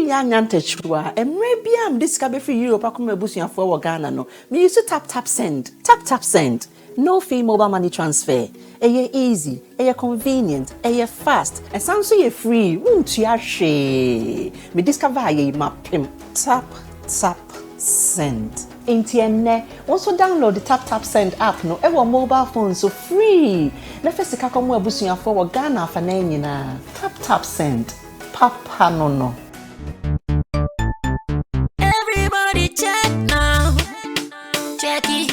ya nyantachua emre bia am discover free Europe akoma busuafo wo Ghana no me use tap send no fee mobile money transfer easy convenient fast and sound so you free won't you hwe me discover ye mapim tap send Intienne also download the tap send app no ewo mobile phone so free na fesika komo abusuafo wo Ghana fa na nyina tap send papa no everybody check now check it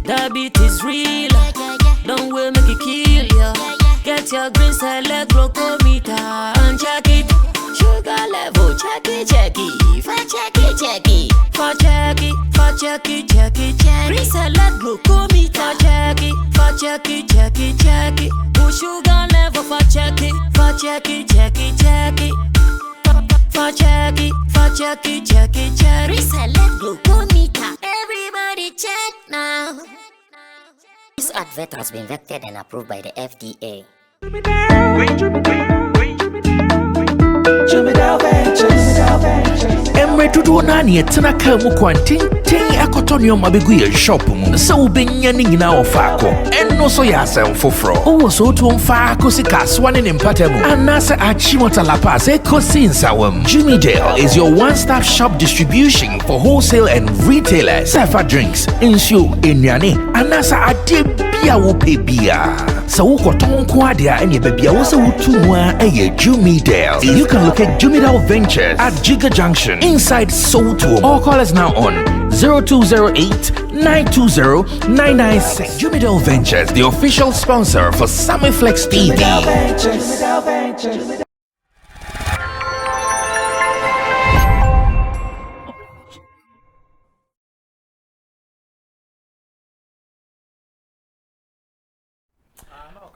the beat is real don't wait make it kill ya get your green select glucometer and check it sugar level check it green select glucometer check it push sugar level for check it reselect glucometer. Everybody check now. This advert has been vetted and approved by the FDA. Emre tudo nani etena ka mu kwanten akotonyo mabegu ye shop mu se ubenya ni nyina ofako enno so ya asem foforo owo so to mfaako sika swane ne mpatamu anase achimota la pass ekosi nsawam. Jimmy Dale is your one-stop shop distribution for wholesale and retailers. Safa drinks, insure, enyane, anasa ade bia wo pebia. So ukoton kwa dia enye bebia wo se wutumwa eye Jimmy Dale. You can locate Jimmy Dale Ventures at Giga Junction inside Soto or call us now on 0208-920-996. Jimmy Dale Ventures, the official sponsor for Sammy Flex TV.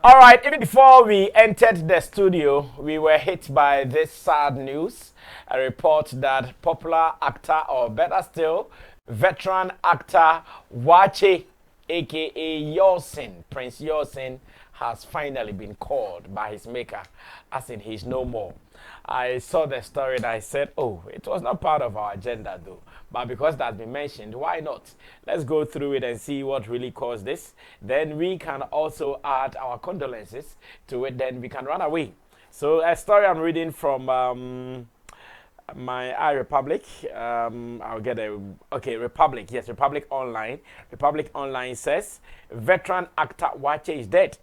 All right, even before we entered the studio, we were hit by this sad news. A report that popular actor, or better still, veteran actor Wache, aka Yosin, Prince Yosin, has finally been called by his maker, as in he's no more. I saw the story and I said, oh, it was not part of our agenda though. But because that's been mentioned, why not? Let's go through it and see what really caused this. Then we can also add our condolences to it. Then we can run away. So a story I'm reading from my iRepublic. I'll get Republic. Yes, Republic Online. Republic Online says, veteran actor Wache is dead.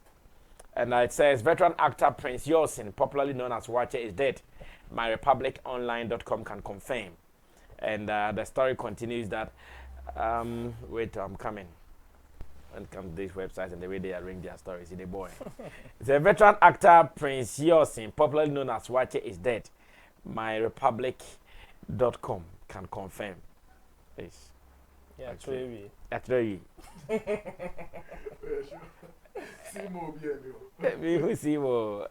And it says, veteran actor Prince Yosin, popularly known as Wache, is dead. MyRepublicOnline.com can confirm. And the story continues that, wait, I'm coming. When it comes to these websites and the way they arrange their stories, the boy. It's a veteran actor Prince Yosin, popularly known as Wache, is dead. MyRepublic.com can confirm. Yes. Yeah, actually. Simo bien. Me who Simo.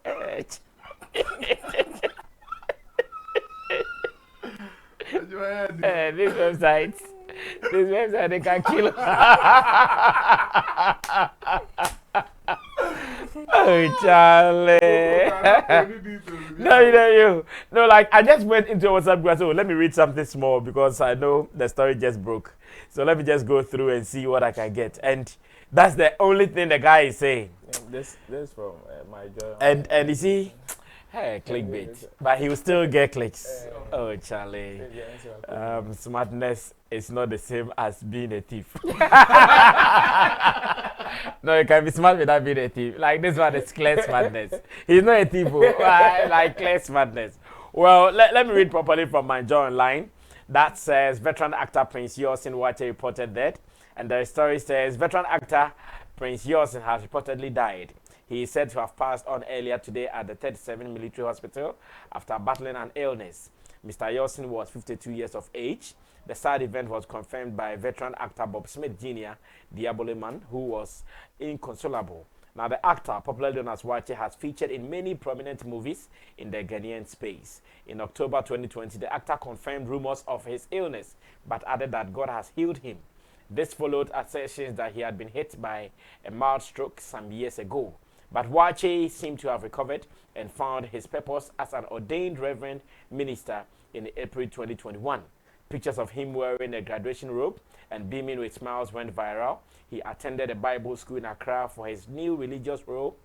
This website, they can kill. Oh, Charlie. No, like I just went into a WhatsApp group. So let me read something small because I know the story just broke. So let me just go through and see what I can get. And that's the only thing the guy is saying. This from my joy. And you see, hey, clickbait, but he will still get clicks. Oh, Charlie. Smartness is not the same as being a thief. No, you can be smart without being a thief. Like this one is clear smartness. He's not a thief, like clear smartness. Well, let me read properly from my Joy Online. That says, veteran actor Prince Yosin Wache reported dead. And the story says, veteran actor Prince Yosin has reportedly died. He is said to have passed on earlier today at the 37 Military Hospital after battling an illness. Mr. Yosin was 52 years of age. The sad event was confirmed by veteran actor Bob Smith Jr., the Aboliman, who was inconsolable. Now, the actor, popularly known as Wache, has featured in many prominent movies in the Ghanaian space. In October 2020, the actor confirmed rumors of his illness, but added that God has healed him. This followed assertions that he had been hit by a mild stroke some years ago. But Wache seemed to have recovered and found his purpose as an ordained reverend minister in April 2021. Pictures of him wearing a graduation robe and beaming with smiles went viral. He attended a Bible school in Accra for his new religious role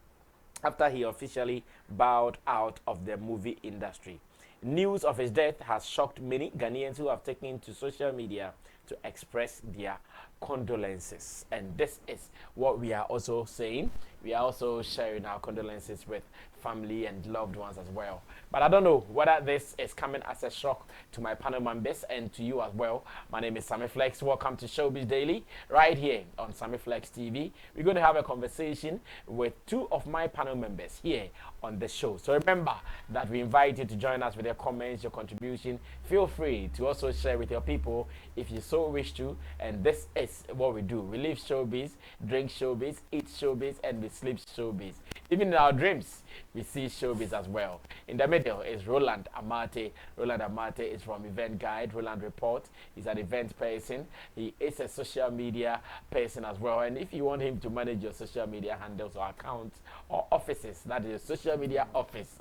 after he officially bowed out of the movie industry. News of his death has shocked many Ghanaians who have taken to social media to express their condolences. And this is what we are also saying. We are also sharing our condolences with family and loved ones as well. But I don't know whether this is coming as a shock to my panel members and to you as well. My name is Sammy Flex. Welcome to Showbiz Daily, right here on Sammy Flex TV. We're going to have a conversation with two of my panel members here on the show. So remember that we invite you to join us with your comments, your contribution. Feel free to also share with your people if you so wish to. And this is what we do. We live showbiz, drink showbiz, eat showbiz, and we sleep showbiz. Even in our dreams, we see showbiz as well. In the middle is Roland Amate. Roland Amate is from Event Guide, Roland Report. He's an event person. He is a social media person as well. And if you want him to manage your social media handles or accounts or offices, that is a social media office,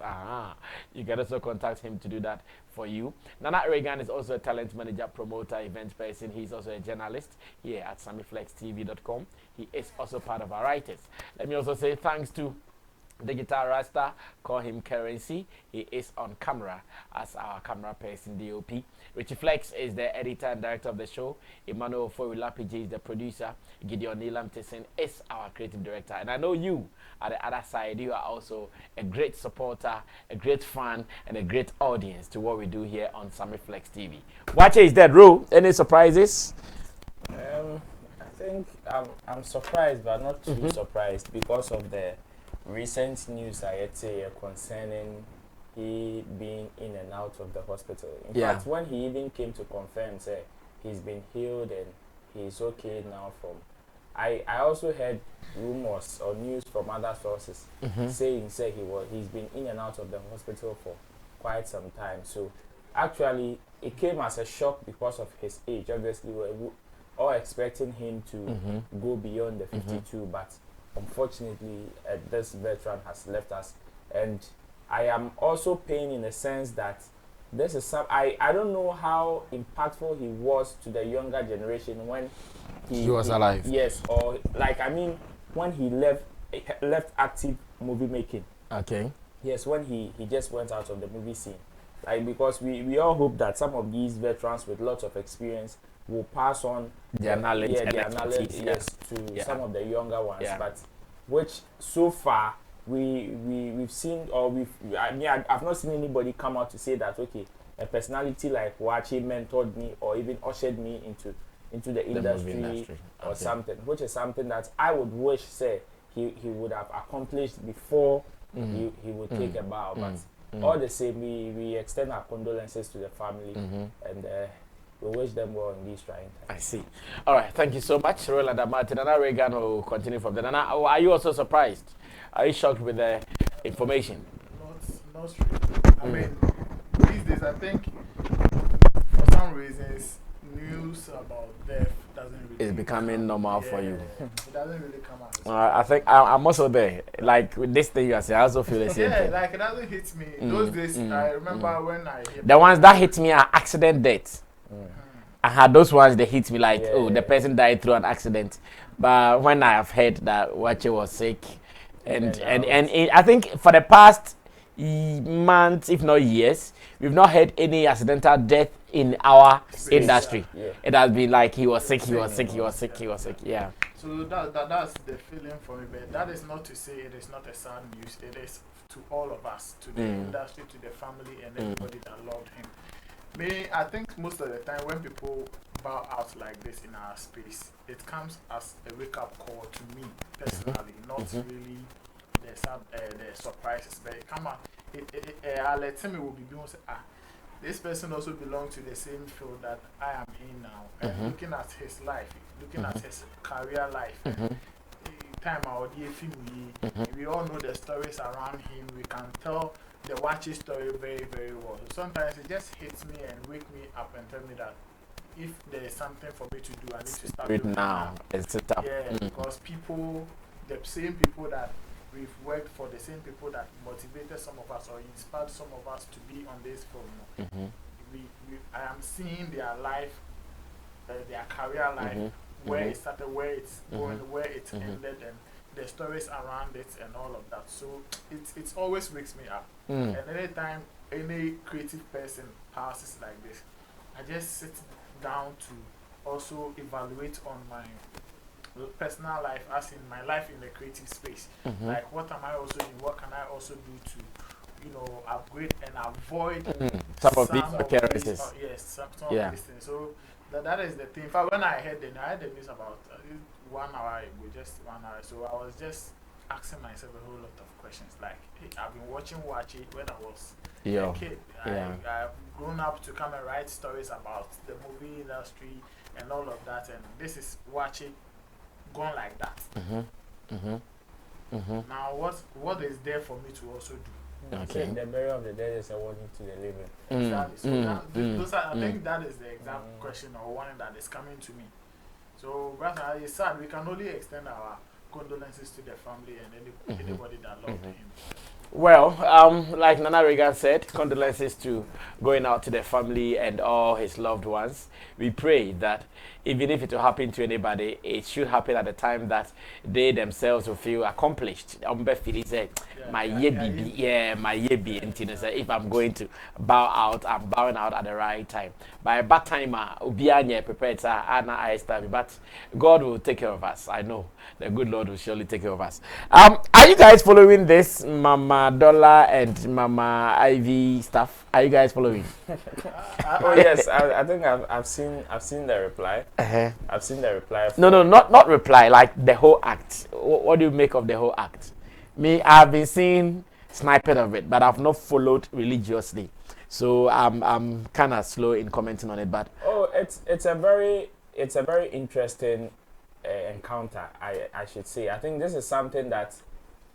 you can also contact him to do that for you. Nana Reagan is also a talent manager, promoter, event person. He's also a journalist here at SammyFlexTV.com. He is also part of our writers. Let me also say thanks to Digital Rasta, call him Currency. He is on camera as our camera person, DOP. Richie Flex is the editor and director of the show. Emmanuel Forulapiji is the producer. Gideon Nilam Tyson is our creative director. And I know you, at the other side, you are also a great supporter, a great fan, and a great audience to what we do here on Sammy Flex TV. Watch is dead, Ro. Any surprises? I think I'm surprised, but not too surprised because of the recent news I had say concerning he being in and out of the hospital. In fact, when he even came to confirm, say he's been healed and he's okay now. I also heard rumors or news from other sources saying he's been in and out of the hospital for quite some time. So actually, it came as a shock because of his age. Obviously, we were all expecting him to go beyond the 52, but unfortunately, this veteran has left us, and I am also pained in the sense that this is I don't know how impactful he was to the younger generation when he was alive. Yes, or like when he left active movie making. Okay. Yes, when he just went out of the movie scene, like because we all hope that some of these veterans with lots of experience will pass on their knowledge, to some of the younger ones, but which so far we've seen, or I've not seen anybody come out to say that okay, a personality like Wache mentored me or even ushered me into the industry or something, which is something that I would wish he would have accomplished before he would take a bow. But all the same, we extend our condolences to the family and we wish them well in these trying times. I see. All right, thank you so much, Roland Amate. Nana Reagan will continue from there. Nana, are you also surprised? Are you shocked with the information? Not really. I mean, these days I think for some reasons news about death doesn't really. It's becoming normal for you. It doesn't really come out. I think I'm also there. Like with this thing you are saying, I also feel the same thing. Like it doesn't hit me. Those days I remember when I hit the ones that hit me are accident deaths. I had those ones that hit me like, the person died through an accident. But when I have heard that Wache was sick, and I think for the past months, if not years, we've not had any accidental death in our industry. It has been like he was sick. Yeah. So that's the feeling for me. But that is not to say it is not a sad news. It is to all of us, to the industry, to the family, and everybody that loved him. I think most of the time when people bow out like this in our space, it comes as a wake-up call to me personally, not really the surprises. But it come out, I'll let Sammy will be doing say, this person also belongs to the same field that I am in now. And looking at his life, looking at his career life, time out we all know the stories around him. We can tell the Wache story very, very well. So sometimes it just hits me and wake me up and tell me that if there is something for me to do, I need to start doing now. It's a tough. Because the same people that we've worked for the same people that motivated some of us or inspired some of us to be on this film. I am seeing their life, their career life, where it started, where it's going, where it ended, and the stories around it and all of that. So it always wakes me up. And anytime any creative person passes like this, I just sit down to also evaluate on my personal life, as in my life in the creative space. Like, what am I also doing? What can I also do to, you know, upgrade and avoid some of these occurrences? Yes, some of these things. So that is the thing. In fact, when I heard the news about 1 hour ago, just 1 hour, so I was just asking myself a whole lot of questions. Like, hey, I've been watching Wachi when I was a kid. I've grown up to come and write stories about the movie industry and all of that, and this is Wachi gone like that. Now, what is there for me to also do? Okay. The burial of the dead is a warning to the living. Exactly. So those are, I think that is the exact question or warning that is coming to me. So, brother, it's sad. We can only extend our condolences to the family and anybody that loved him. Well, like Nana Reagan said, condolences to going out to the family and all his loved ones. We pray that even if it will happen to anybody, it should happen at the time that they themselves will feel accomplished. My yebi, if I'm going to bow out, I'm bowing out at the right time. By that time, prepared, but God will take care of us. I know the good Lord will surely take care of us. Are you guys following this Mama Dollar and Mama Ivy stuff? Are you guys following? Oh yes, I think I've seen the reply. I've seen the reply. No, not reply. Like the whole act. What do you make of the whole act? Me, I've been seeing snippet of it, but I've not followed religiously. So I'm kind of slow in commenting on it. But it's a very interesting encounter. I should say. I think this is something that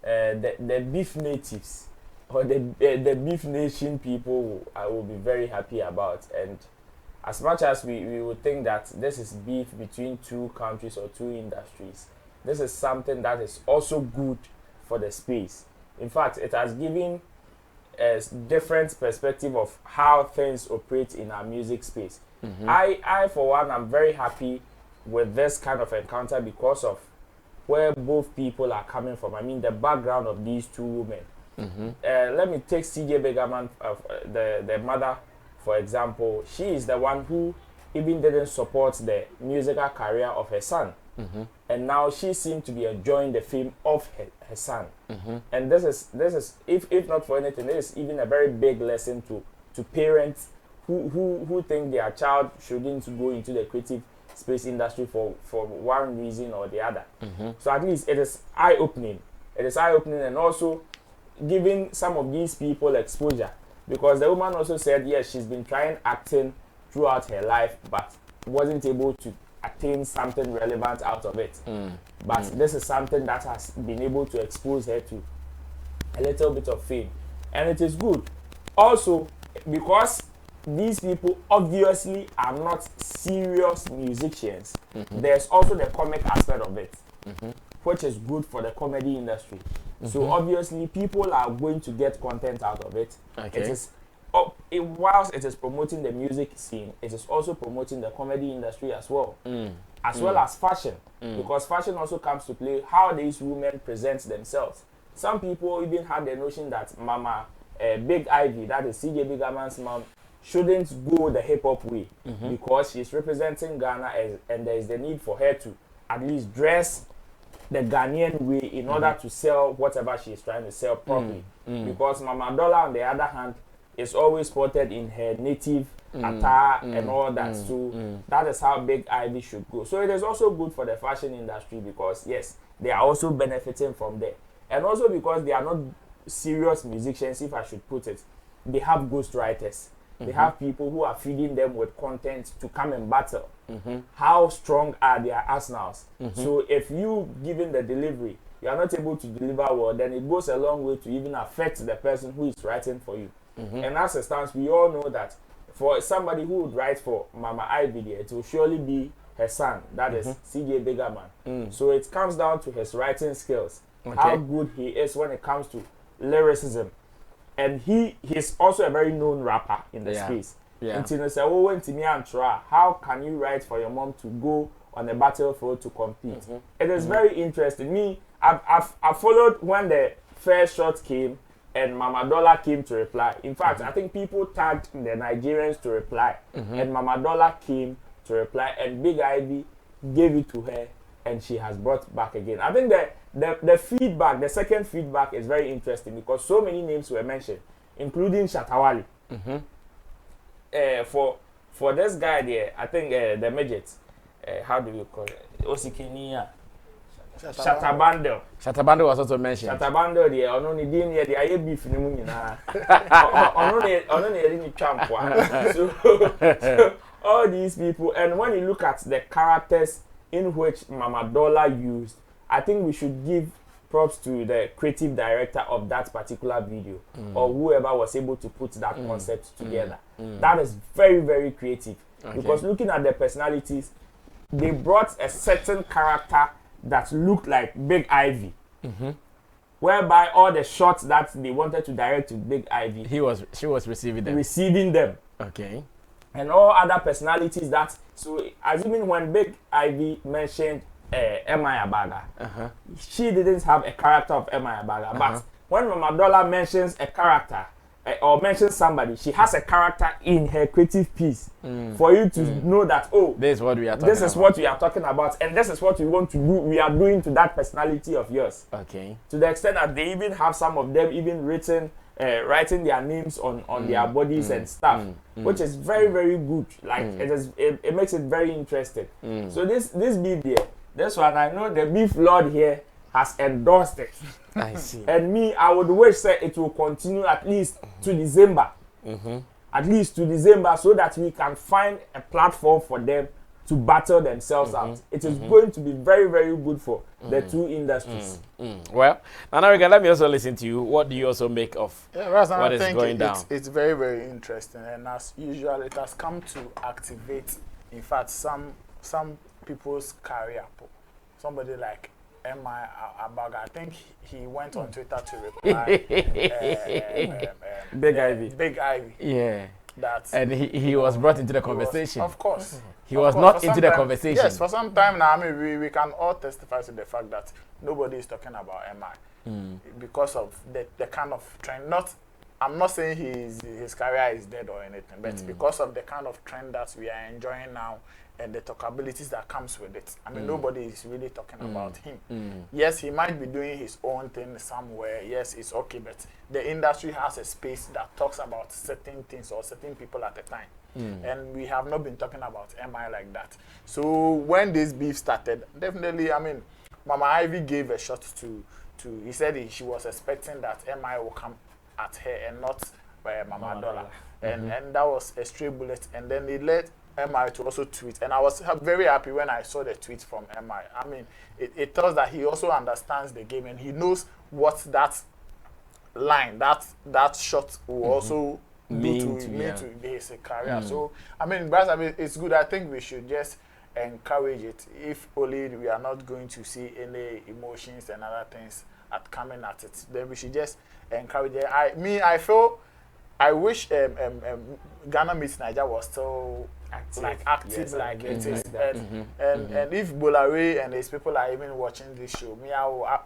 the beef natives or the beef nation people will be very happy about. And as much as we would think that this is beef between two countries or two industries, this is something that is also good for the space. In fact, it has given a different perspective of how things operate in our music space. I for one, am very happy with this kind of encounter because of where both people are coming from. I mean, the background of these two women. Let me take CJ Begaman, the mother, for example. She is the one who even didn't support the musical career of her son. And now she seemed to be enjoying the fame of her son. And this is if not for anything, this is even a very big lesson to parents who think their child shouldn't go into the creative space industry for one reason or the other. So at least it is eye-opening. It is eye-opening, and also giving some of these people exposure, because the woman also said yes, she's been trying acting throughout her life but wasn't able to attain something relevant out of it. But this is something that has been able to expose her to a little bit of fame, and it is good also because these people obviously are not serious musicians. There's also the comic aspect of it, which is good for the comedy industry. So obviously people are going to get content out of it. It is whilst it is promoting the music scene, it is also promoting the comedy industry as well, as well as fashion, because fashion also comes to play how these women present themselves. Some people even had the notion that Mama Big Ivy, that is CJ Bigaman's mom, shouldn't go the hip-hop way because she's representing Ghana and there is the need for her to at least dress the Ghanaian way in order to sell whatever she's trying to sell properly. Because Mama Dollar, on the other hand, is always spotted in her native attire and all that. So that is how Big Ivy should go. So it is also good for the fashion industry because yes, they are also benefiting from there. And also because they are not serious musicians, if I should put it, they have ghostwriters. They have people who are feeding them with content to come and battle. How strong are their arsenals? So if you given the delivery, you are not able to deliver well, then it goes a long way to even affect the person who is writing for you. And as it stands, we all know that for somebody who would write for Mama Ivy, it will surely be her son, that is CJ Bigaman. So it comes down to his writing skills. how good he is when it comes to lyricism. And he's also a very known rapper in the space. Yeah. How can you write for your mom to go on the battlefield to compete? It is very interesting. Me, I've followed when the first shot came and Mama Dollar came to reply. In fact, I think people tagged the Nigerians to reply, and Mama Dollar came to reply, and Big Ivy gave it to her, and she has brought back again. I think the feedback, the second feedback is very interesting because so many names were mentioned, including Shatta Wale. For this guy there, I think the midget, how do you call it? Osikenia. Shatta Bundle. Shatta Bundle was also mentioned. Shatta Bundle there, ono ni din here, the beef ni mu nyina. Ono ni champwa. So all these people, and when you look at the characters in which Mama Dollar used, I think we should give props to the creative director of that particular video, or whoever was able to put that concept together. That is very, very creative. Because looking at the personalities, they brought a certain character that looked like Big Ivy, whereby all the shots that they wanted to direct to Big Ivy, she was receiving them. Okay. And all other personalities that, so assuming when Big Ivy mentioned M.I. Abaga, she didn't have a character of M.I. Abaga, but when Mama Dollar mentions a character or mentions somebody, she has a character in her creative piece for you to know that, oh, this is what we are talking about, and this is what we want to do. We are doing to that personality of yours. Okay. To the extent that they even have some of them even writing their names on their bodies and stuff, which is very, very good. Like it makes it very interesting. So this beef here, this one, I know the beef lord here has endorsed it. I see. And me, I would wish that it will continue at least to December. At least to December, so that we can find a platform for them to battle themselves out. It is going to be very, very good for the two industries. Well, Nanariga, let me also listen to you. What do you also make of what is going down? It's very, very interesting, and as usual, it has come to activate, in fact, some people's career. Somebody like M.I. Abaga, I think he went on Twitter to reply. Big Ivy. Yeah. And he was brought into the conversation. Of course. He was not into the conversation. Yes, for some time now, I mean, we can all testify to the fact that nobody is talking about M.I. Because of the kind of trend. I'm not saying his career is dead or anything, but because of the kind of trend that we are enjoying now and the talkabilities that comes with it. I mean, nobody is really talking about him. Yes, he might be doing his own thing somewhere. Yes, it's okay, but the industry has a space that talks about certain things or certain people at a time. And we have not been talking about MI like that. So when this beef started, definitely, I mean, Mama Ivy gave a shot to he said she was expecting that MI will come at her and not by Mama Dollar. And that was a stray bullet. And then it led MI to also tweet. And I was very happy when I saw the tweet from MI. I mean, it tells that he also understands the game and he knows what that line, that shot will also do to his career. So, I mean, it's good. I think we should just encourage it. If only we are not going to see any emotions and other things coming at it, then we should just encourage it. I wish Ghana meets Nigeria was still active like it is. And if Bolare and his people are even watching this show,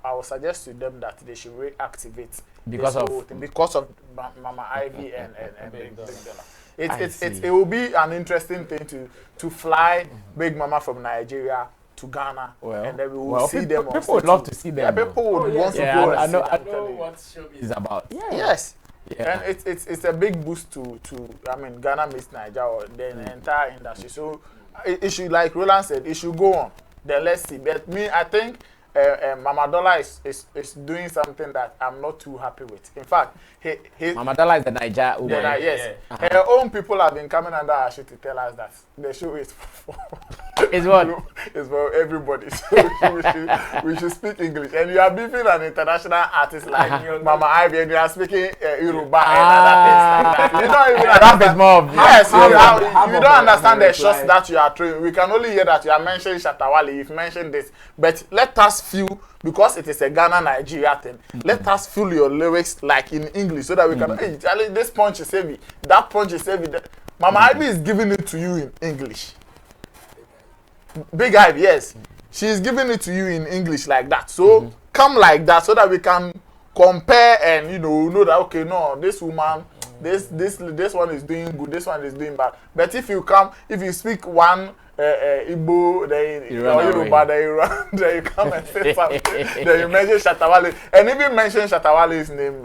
I will suggest to them that they should reactivate because of Mama Ivy and Big Dollar. It will be an interesting thing to fly Big Mama from Nigeria to Ghana, and then we will see them. People would love to see them. Yeah, people would want to go. I know what show is about. Yes. Yeah. And it's a big boost to I mean, Ghana meets Nigeria or the entire industry. So it should, like Roland said, it should go on. Then let's see. But me, I think Mama Dollar is doing something that I'm not too happy with. In fact, Mama Dollar is the Nigeria woman. Yes. Her own people have been coming under her show to tell us that the show is for is what? is for everybody. So we should speak English. And you are beefing an international artist like Mama Ivy, and you are speaking Yoruba and other things like that. You don't even Rap is more of yes, you don't understand the shots that you are throwing. We can only hear that you are mentioning Shatta Wale, you've mentioned this. But let us feel, because it is a Ghana Nigeria thing, let us feel your lyrics like in English so that we can, hey, Charlie, this punch is heavy, that punch is heavy. Mama Ivy is giving it to you in English. Big Ivy, yes. She is giving it to you in English like that. So come like that so that we can compare and know that okay, no, this woman, this one is doing good, this one is doing bad. But if you speak one Igbo, then Yoruba, then you come and say something. Then you mention Shatta Wale, and if you mention Shatta Wale's name,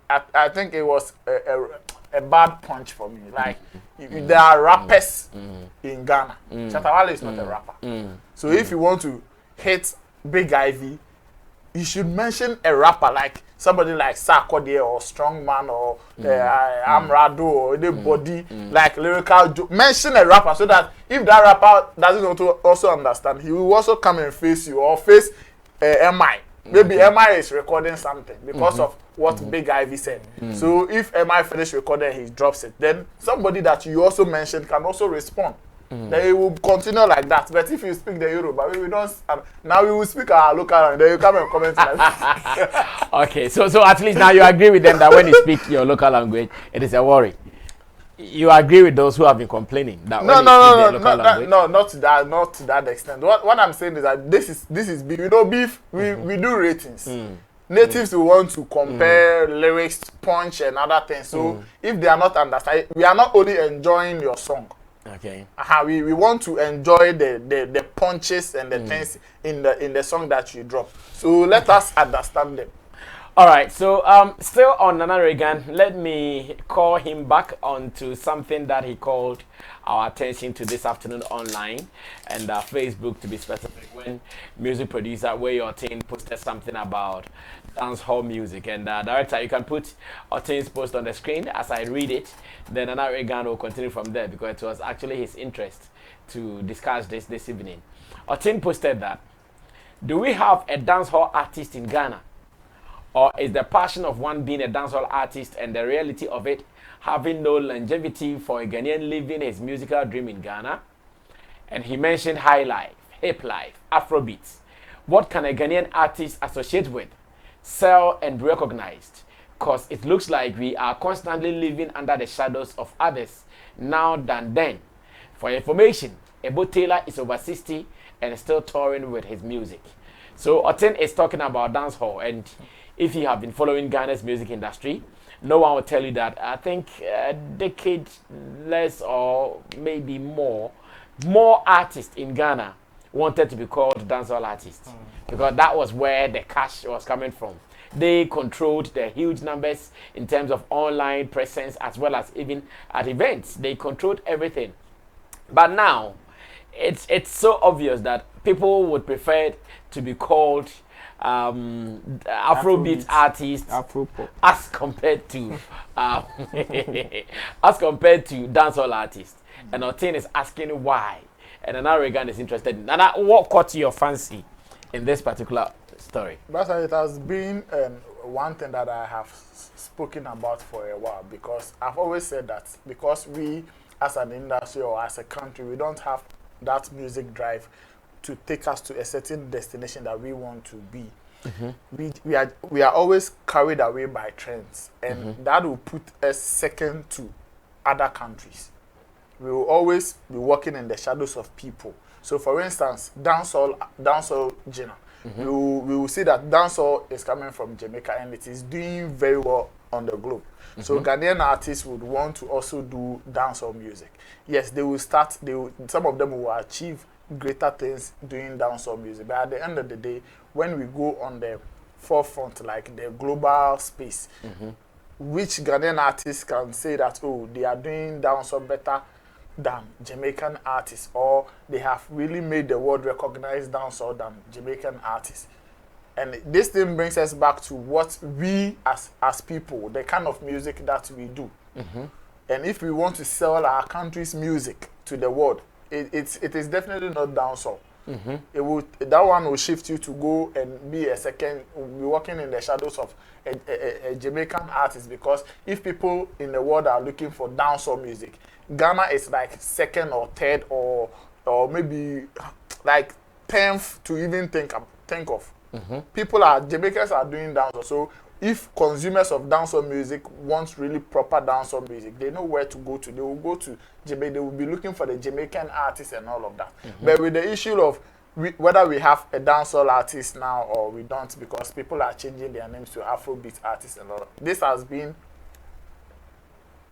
I think it was a bad punch for me. Like there are rappers in Ghana. Shatta Wale is not a rapper. So if you want to hit Big Ivy, you should mention a rapper like somebody like Sarkodie or Strongman or Amrado or anybody like lyrical. Mention a rapper so that if that rapper doesn't also understand, he will also come and face you or face MI. Maybe MI is recording something because of what Big Ivy said. So if MI finish recording, he drops it. Then somebody that you also mentioned can also respond. Then it will continue like that. But if you speak the Yoruba, we don't. Now we will speak our local language. Then you come and comment like that. Okay, so at least now you agree with them that when you speak your local language, it is a worry. You agree with those who have been complaining that not to that extent. What I'm saying is that this is beef. Beef. We do ratings. Natives will want to compare lyrics, punch, and other things. So if they are not understanding, we are not only enjoying your song. Okay. We want to enjoy the punches and the things in the song that you drop. So let us understand them. All right. So still on Nana Reagan, let me call him back onto something that he called our attention to this afternoon online and Facebook, to be specific. When music producer Way Otin posted something about dancehall music, and director, you can put Otin's post on the screen as I read it. Then Nana Reagan will continue from there because it was actually his interest to discuss this evening. Otin posted that, do we have a dancehall artist in Ghana? Or is the passion of one being a dancehall artist and the reality of it having no longevity for a Ghanaian living his musical dream in Ghana? And he mentioned high life, hip life, Afrobeats. What can a Ghanaian artist associate with, sell, and be recognized? Because it looks like we are constantly living under the shadows of others now than then. For your information, Ebo Taylor is over 60 and still touring with his music. So Otin is talking about dancehall, and if you have been following Ghana's music industry, no one will tell you that I think a decade less or maybe more artists in Ghana wanted to be called dancehall artists because that was where the cash was coming from. They controlled the huge numbers in terms of online presence as well as even at events. They controlled everything. But now, it's so obvious that people would prefer to be called Afrobeats artists as compared to dancehall artists. And Otin is asking why. And Nana Reagan is interested in. Nana, what caught your fancy in this particular story? But it has been one thing that I have spoken about for a while, because I've always said that because we as an industry or as a country, we don't have that music drive to take us to a certain destination that we want to be. We are always carried away by trends, and that will put us second to other countries. We will always be working in the shadows of people. So for instance, dancehall genre. We will see that dancehall is coming from Jamaica and it is doing very well on the globe. So Ghanaian artists would want to also do dancehall music. Yes, they will start, some of them will achieve greater things doing dancehall music. But at the end of the day, when we go on the forefront, like the global space, which Ghanaian artists can say that, oh, they are doing dancehall better than Jamaican artists, or they have really made the world recognize dancehall than Jamaican artists. And this thing brings us back to what we as people, the kind of music that we do. And if we want to sell our country's music to the world, it is definitely not dancehall. That one will shift you to go and be working in the shadows of a Jamaican artist, because if people in the world are looking for dancehall music, Ghana is like second or third or maybe like 10th to even think of. Jamaicans are doing dancehall. So if consumers of dancehall music want really proper dancehall music, they know where to go to. They will go to Jamaica. They will be looking for the Jamaican artists and all of that. But with the issue of whether we have a dancehall artist now or we don't, because people are changing their names to Afrobeat artists and all that. This has been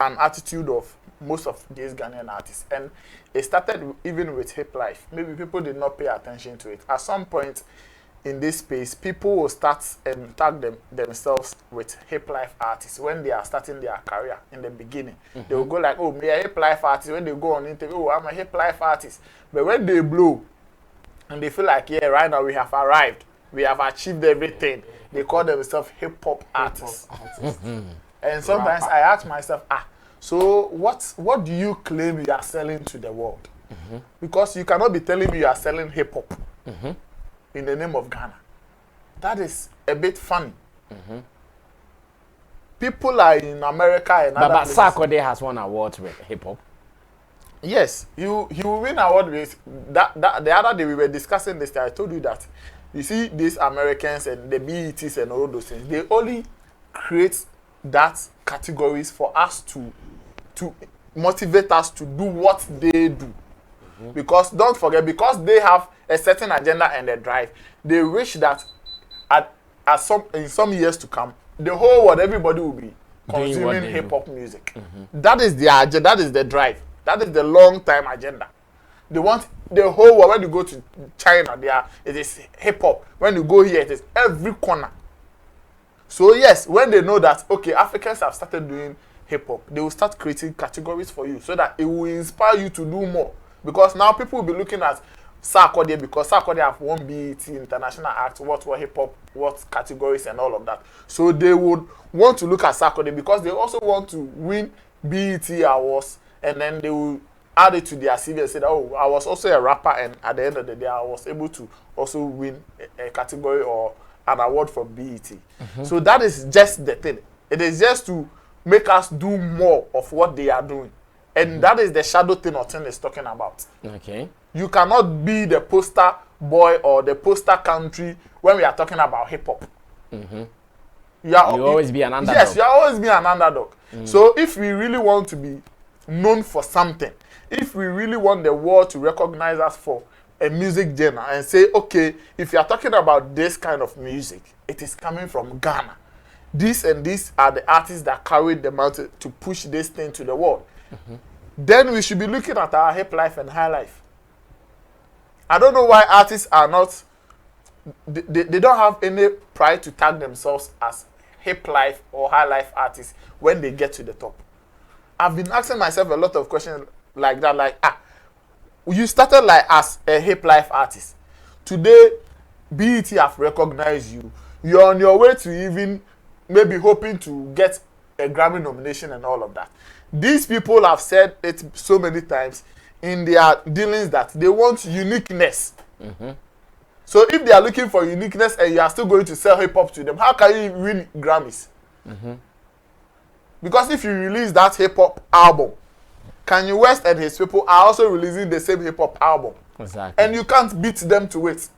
an attitude of most of these Ghanaian artists, and it started even with hip life. Maybe people did not pay attention to it. At some point in this space, people will start and tag themselves with hip life artists when they are starting their career in the beginning. They will go like, oh, me a hip life artist. When they go on interview, oh, I'm a hip life artist. But when they blow and they feel like, yeah, right now we have arrived, we have achieved everything, they call themselves hip hop artists. And sometimes I ask myself, so what do you claim you are selling to the world? Because you cannot be telling me you are selling hip hop in the name of Ghana. That is a bit funny. People are in America and other places. But Sarkodie has won awards with hip hop. Yes, he will win award with that. The other day we were discussing this. I told you that you see these Americans and the BETs and all those things. They only create that categories for us to motivate us to do what they do. Because don't forget, because they have a certain agenda and a drive, they wish that in some years to come, the whole world, everybody will be consuming hip hop music. That is the agenda. That is the drive. That is the long time agenda. They want the whole world. When you go to China, it is hip hop. When you go here, it is every corner. So yes, when they know that, okay, Africans have started doing hip hop, they will start creating categories for you so that it will inspire you to do more. Because now people will be looking at Sarkodie, because Sarkodie have won BET International Act, what hip hop, what categories and all of that. So they would want to look at Sarkodie because they also want to win BET awards, and then they will add it to their CV and say, oh, I was also a rapper, and at the end of the day, I was able to also win a category or an award from BET. So that is just the thing. It is just to make us do more of what they are doing. And that is the shadow thing Otin is talking about. Okay. You cannot be the poster boy or the poster country when we are talking about hip hop. You always be an underdog. Yes, you always be an underdog. So if we really want to be known for something, if we really want the world to recognize us for a music genre and say, okay, if you are talking about this kind of music, it is coming from Ghana. This and these are the artists that carried them out to push this thing to the world. Then we should be looking at our hip life and high life. I don't know why artists are not, they don't have any pride to tag themselves as hip life or high life artists when they get to the top. I've been asking myself a lot of questions like that, like, you started like as a hip life artist. Today, BET have recognized you. You're on your way to even maybe hoping to get a Grammy nomination and all of that. These people have said it so many times in their dealings that they want uniqueness. So if they are looking for uniqueness and you are still going to sell hip hop to them, how can you win Grammys? Because if you release that hip hop album, Kanye West and his people are also releasing the same hip hop album. Exactly. And you can't beat them to it.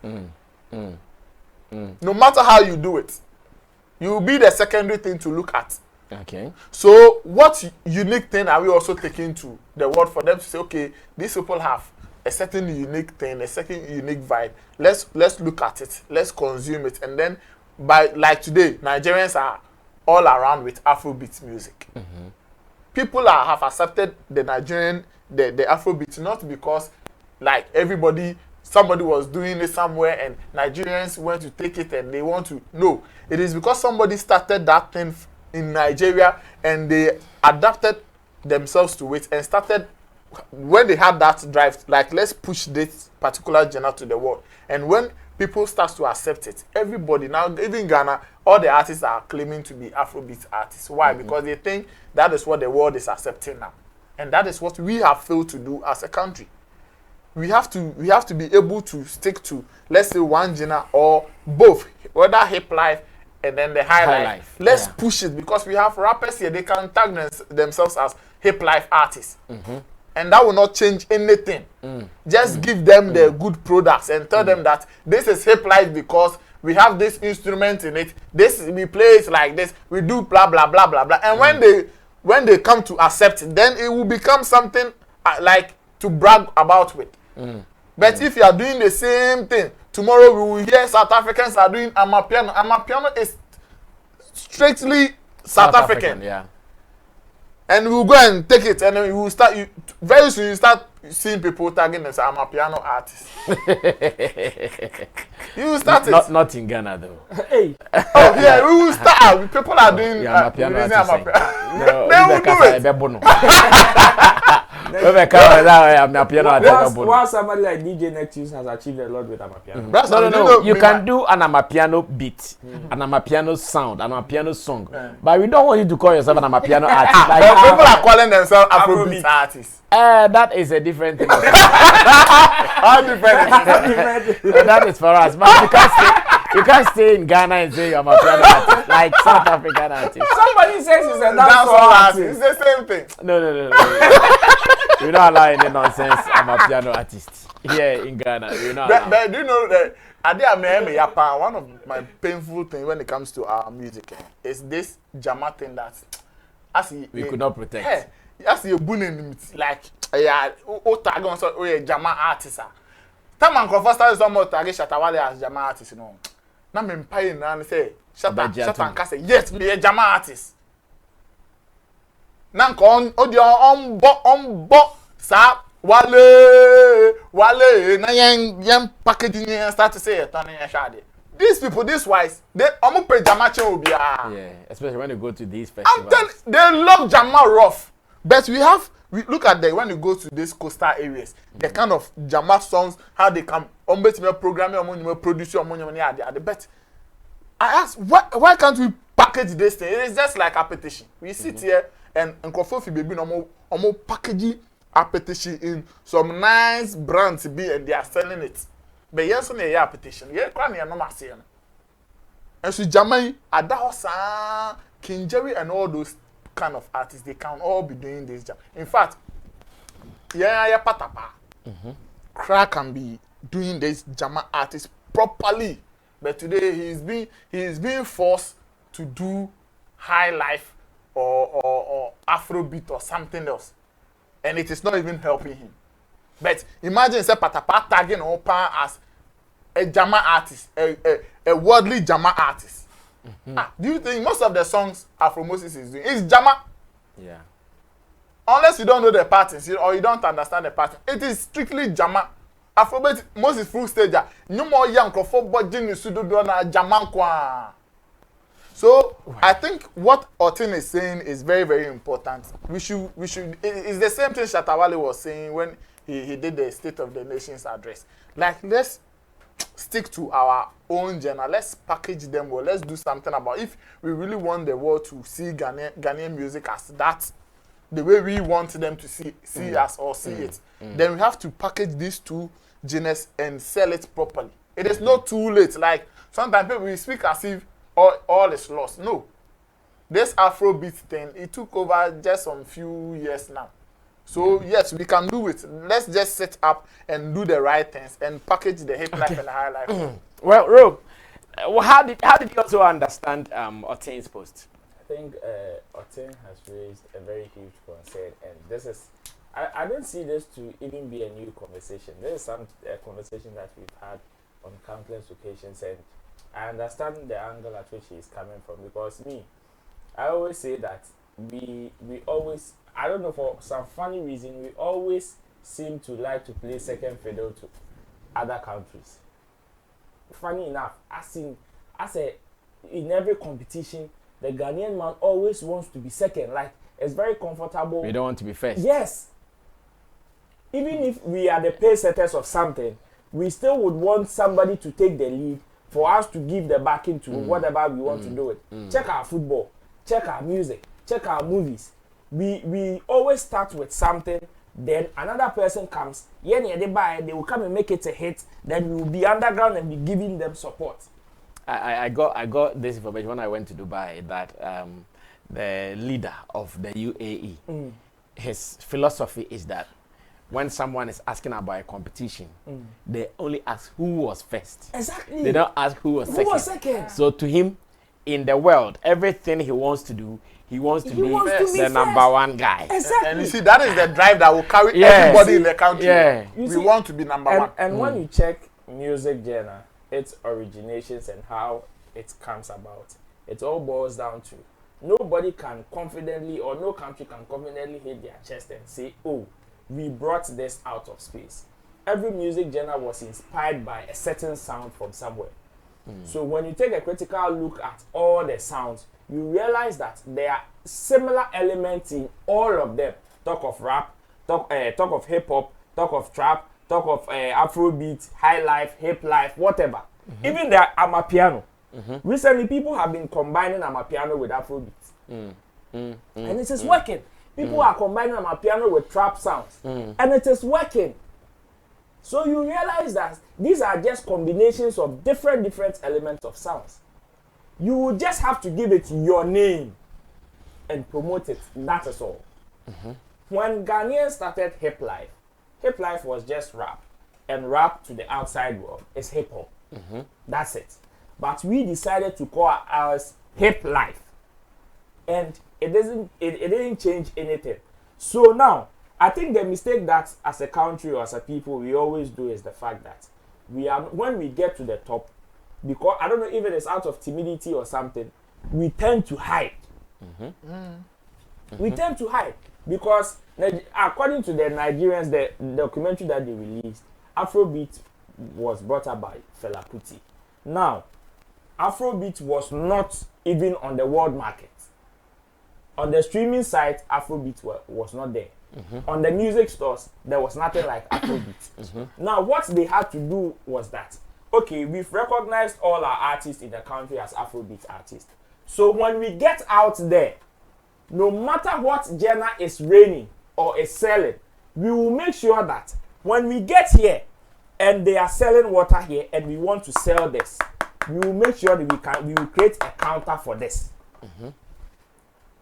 No matter how you do it, you will be the secondary thing to look at. Okay. So what unique thing are we also taking to the world for them to say, okay, these people have a certain unique thing, a certain unique vibe. Let's look at it. Let's consume it. And then by like today, Nigerians are all around with Afrobeats music. People have accepted the Nigerian, the Afrobeats, not because like somebody was doing it somewhere and Nigerians went to take it and they want to. No, it is because somebody started that thing in Nigeria and they adapted themselves to it and started, when they had that drive, like, let's push this particular genre to the world. And when people start to accept it, everybody now, even Ghana, all the artists are claiming to be Afrobeat artists. Why? Because they think that is what the world is accepting now. And that is what we have failed to do as a country. we have to be able to stick to, let's say, one genre or both, whether hip life and then the high life. Let's push it, because we have rappers here, they can tag themselves as hip life artists. And that will not change anything. Just give them the good products and tell them that this is hip life because we have this instrument in it. This we play it like this. We do blah blah blah blah blah. And when they come to accept it, then it will become something like to brag about with. But if you are doing the same thing, tomorrow we will hear South Africans are doing amapiano. Amapiano is strictly South African. Yeah. And we will go and take it, and then we will start. Very soon, you start seeing people tagging them as I'm a piano artist. You will start it. Not in Ghana though. Hey. Oh yeah, we will start. People are doing. I'm a piano artist. They will do it. Once somebody like DJ Neptune has achieved a lot with Amapiano. No. You can do an Amapiano beat, an Amapiano sound, an Amapiano song, but we don't want you to call yourself an Amapiano artist. Like people are calling themselves Afrobeats artists. That is a different thing. How different is it? That is for us, but you can't stay in Ghana and say you're a piano artist, like South African artist. Somebody says it's a dancehall artist. It's the same thing. No. We're not allowing any nonsense. I'm a piano artist here in Ghana. But do you know that one of my painful things when it comes to our music is this Jama thing that we could not protect. Hey, as you bullying like tag on so Jama artist. Time and first time someone tag Shatta Wale as Jama artist, you know. Now me pay na say Shatta and say yes, me a Jama artist. Nanko on bo sa wale na yen packaging and start to say it on your shade. These people, this wise, they almost pay Jama obi. Yeah, especially when you go to these festivals. I'm telling, they love Jama rough. But we look at when you go to these coastal areas, the kind of Jama songs, how they come programming, producer, but I ask, why can't we package this thing? It is just like a petition. We sit here and Kofofi baby no packaging a petition in some nice brands and they are selling it. But yes, on a petition, yeah, crying no mercy. And so Jama, Adahosa, King Jerry, and all those kind of artists, they can all be doing this job. In fact, Patapa, Crack can be doing this Jama artist properly, but today he is being forced to do high life or Afrobeat or something else, and it is not even helping him. But imagine say Patapa tagging Opa as a Jama artist, a worldly Jama artist. Do you think most of the songs Afro Moses is doing is Jama? Yeah. Unless you don't know the patterns or you don't understand the pattern, it is strictly Jama. Afrobeat Moses full stage. No more young for budging the studio na Jama kwa. So I think what Otin is saying is very, very important. We should. It's the same thing Shatta Wale was saying when he did the State of the Nations address. Like, let's stick to our own genre. Let's package them well. Let's do something about if we really want the world to see Ghanaian music as that, the way we want them to see us or see it. Then we have to package these two genres and sell it properly. It is not too late. Like sometimes people we speak as if all is lost. No. This Afrobeat thing, it took over just some few years now. So yes, we can do it. Let's just set up and do the right things and package the hip life and the high life. Well, Rob, how did you also understand Otin's post? I think Otin has raised a very huge concern, and this is I don't see this to even be a new conversation. This is a conversation that we've had on countless occasions, and I understand the angle at which he is coming from, because I always say that we always, I don't know, for some funny reason, we always seem to like to play second fiddle to other countries. Funny enough, in every competition, the Ghanaian man always wants to be second. Like, it's very comfortable. We don't want to be first. Yes. Even if we are the pace setters of something, we still would want somebody to take the lead for us to give the backing to whatever we want to do it. Check our football, check our music, check our movies. We always start with something Then another person comes, they buy, they will come and make it a hit. Then we will be underground and be giving them support. I got this information when I went to Dubai that the leader of the UAE, his philosophy is that when someone is asking about a competition, they only ask who was first. Exactly. They don't ask who was second. Who was second? So to him, in the world, everything he wants to do, he wants to be the number one guy. Exactly. And you see, that is the drive that will carry everybody in the country. Yeah. We want to be number one. And when you check music genre, its originations and how it comes about, it all boils down to nobody can confidently, or no country can confidently hit their chest and say, oh, we brought this out of space. Every music genre was inspired by a certain sound from somewhere. So when you take a critical look at all the sounds, you realize that there are similar elements in all of them. Talk of rap, talk of hip hop, talk of trap, talk of Afrobeat, high life, hip life, whatever. Even the amapiano. Recently, people have been combining amapiano with Afrobeat, and it is working. People are combining amapiano with trap sounds, and it is working. So you realize that these are just combinations of different elements of sounds. You will just have to give it your name and promote it. That is all. When Ghanaians started hip life was just rap, and rap to the outside world is hip hop. That's it. But we decided to call ours hip life, and it didn't change anything. So now, I think the mistake that as a country or as a people we always do is the fact that when we get to the top, because I don't know if it is out of timidity or something, we tend to hide. We tend to hide because according to the Nigerians, the documentary that they released, Afrobeat was brought up by Fela Kuti. Now, Afrobeat was not even on the world market. On the streaming site, Afrobeat was not there. On the music stores, there was nothing like Afrobeat. Now, what they had to do was that, okay, we've recognized all our artists in the country as Afrobeat artists. So when we get out there, no matter what genre is reigning or is selling, we will make sure that when we get here and they are selling water here and we want to sell this, we will make sure that we will create a counter for this.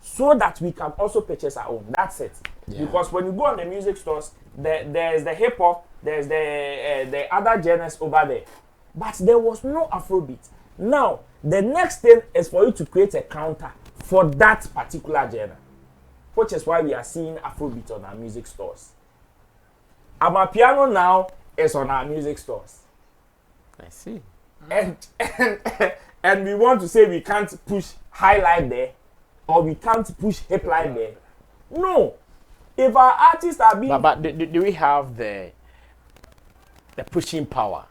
So that we can also purchase our own. That's it. Yeah. Because when you go on the music stores, there's the hip hop, there's the other genres over there, but there was no Afrobeat. Now the next thing is for you to create a counter for that particular genre, which is why we are seeing Afrobeat on our music stores. Amapiano now is on our music stores. I see. And we want to say we can't push high life there, or we can't push hip life there. No. If our artists are being... But do we have the pushing power?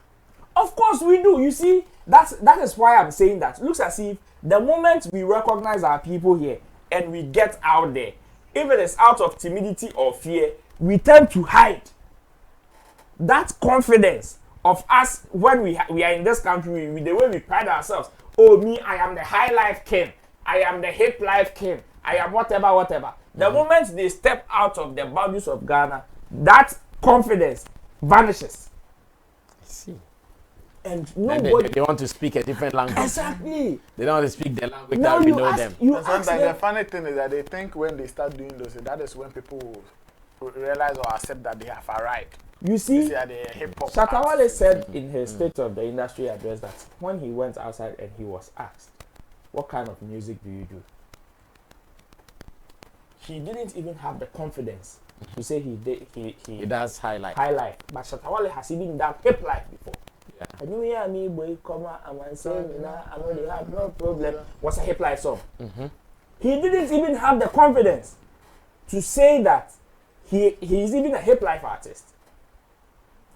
Of course we do. You see, that is why I'm saying that. It looks as if the moment we recognize our people here and we get out there, if it is out of timidity or fear, we tend to hide. That confidence of us when we are in this country, the way we pride ourselves. Oh, me, I am the high life king. I am the hip life king. I am whatever. The moment they step out of the boundaries of Ghana, that confidence vanishes. I see. And nobody... They want to speak a different language. Exactly. They don't want to speak the language now that we know them. Sometimes the funny thing is that they think when they start doing those, that is when people will realize or accept that they have arrived. You see, Shatta Wale said in his State of the Industry address that when he went outside and he was asked, what kind of music do you do? He didn't even have the confidence to say he does high life. But Shatta Wale has even done hip life before. Yeah. And you hear me, boy, come on, I'm saying, I know they have no problem. What's a hip life song? He didn't even have the confidence to say that he is even a hip life artist.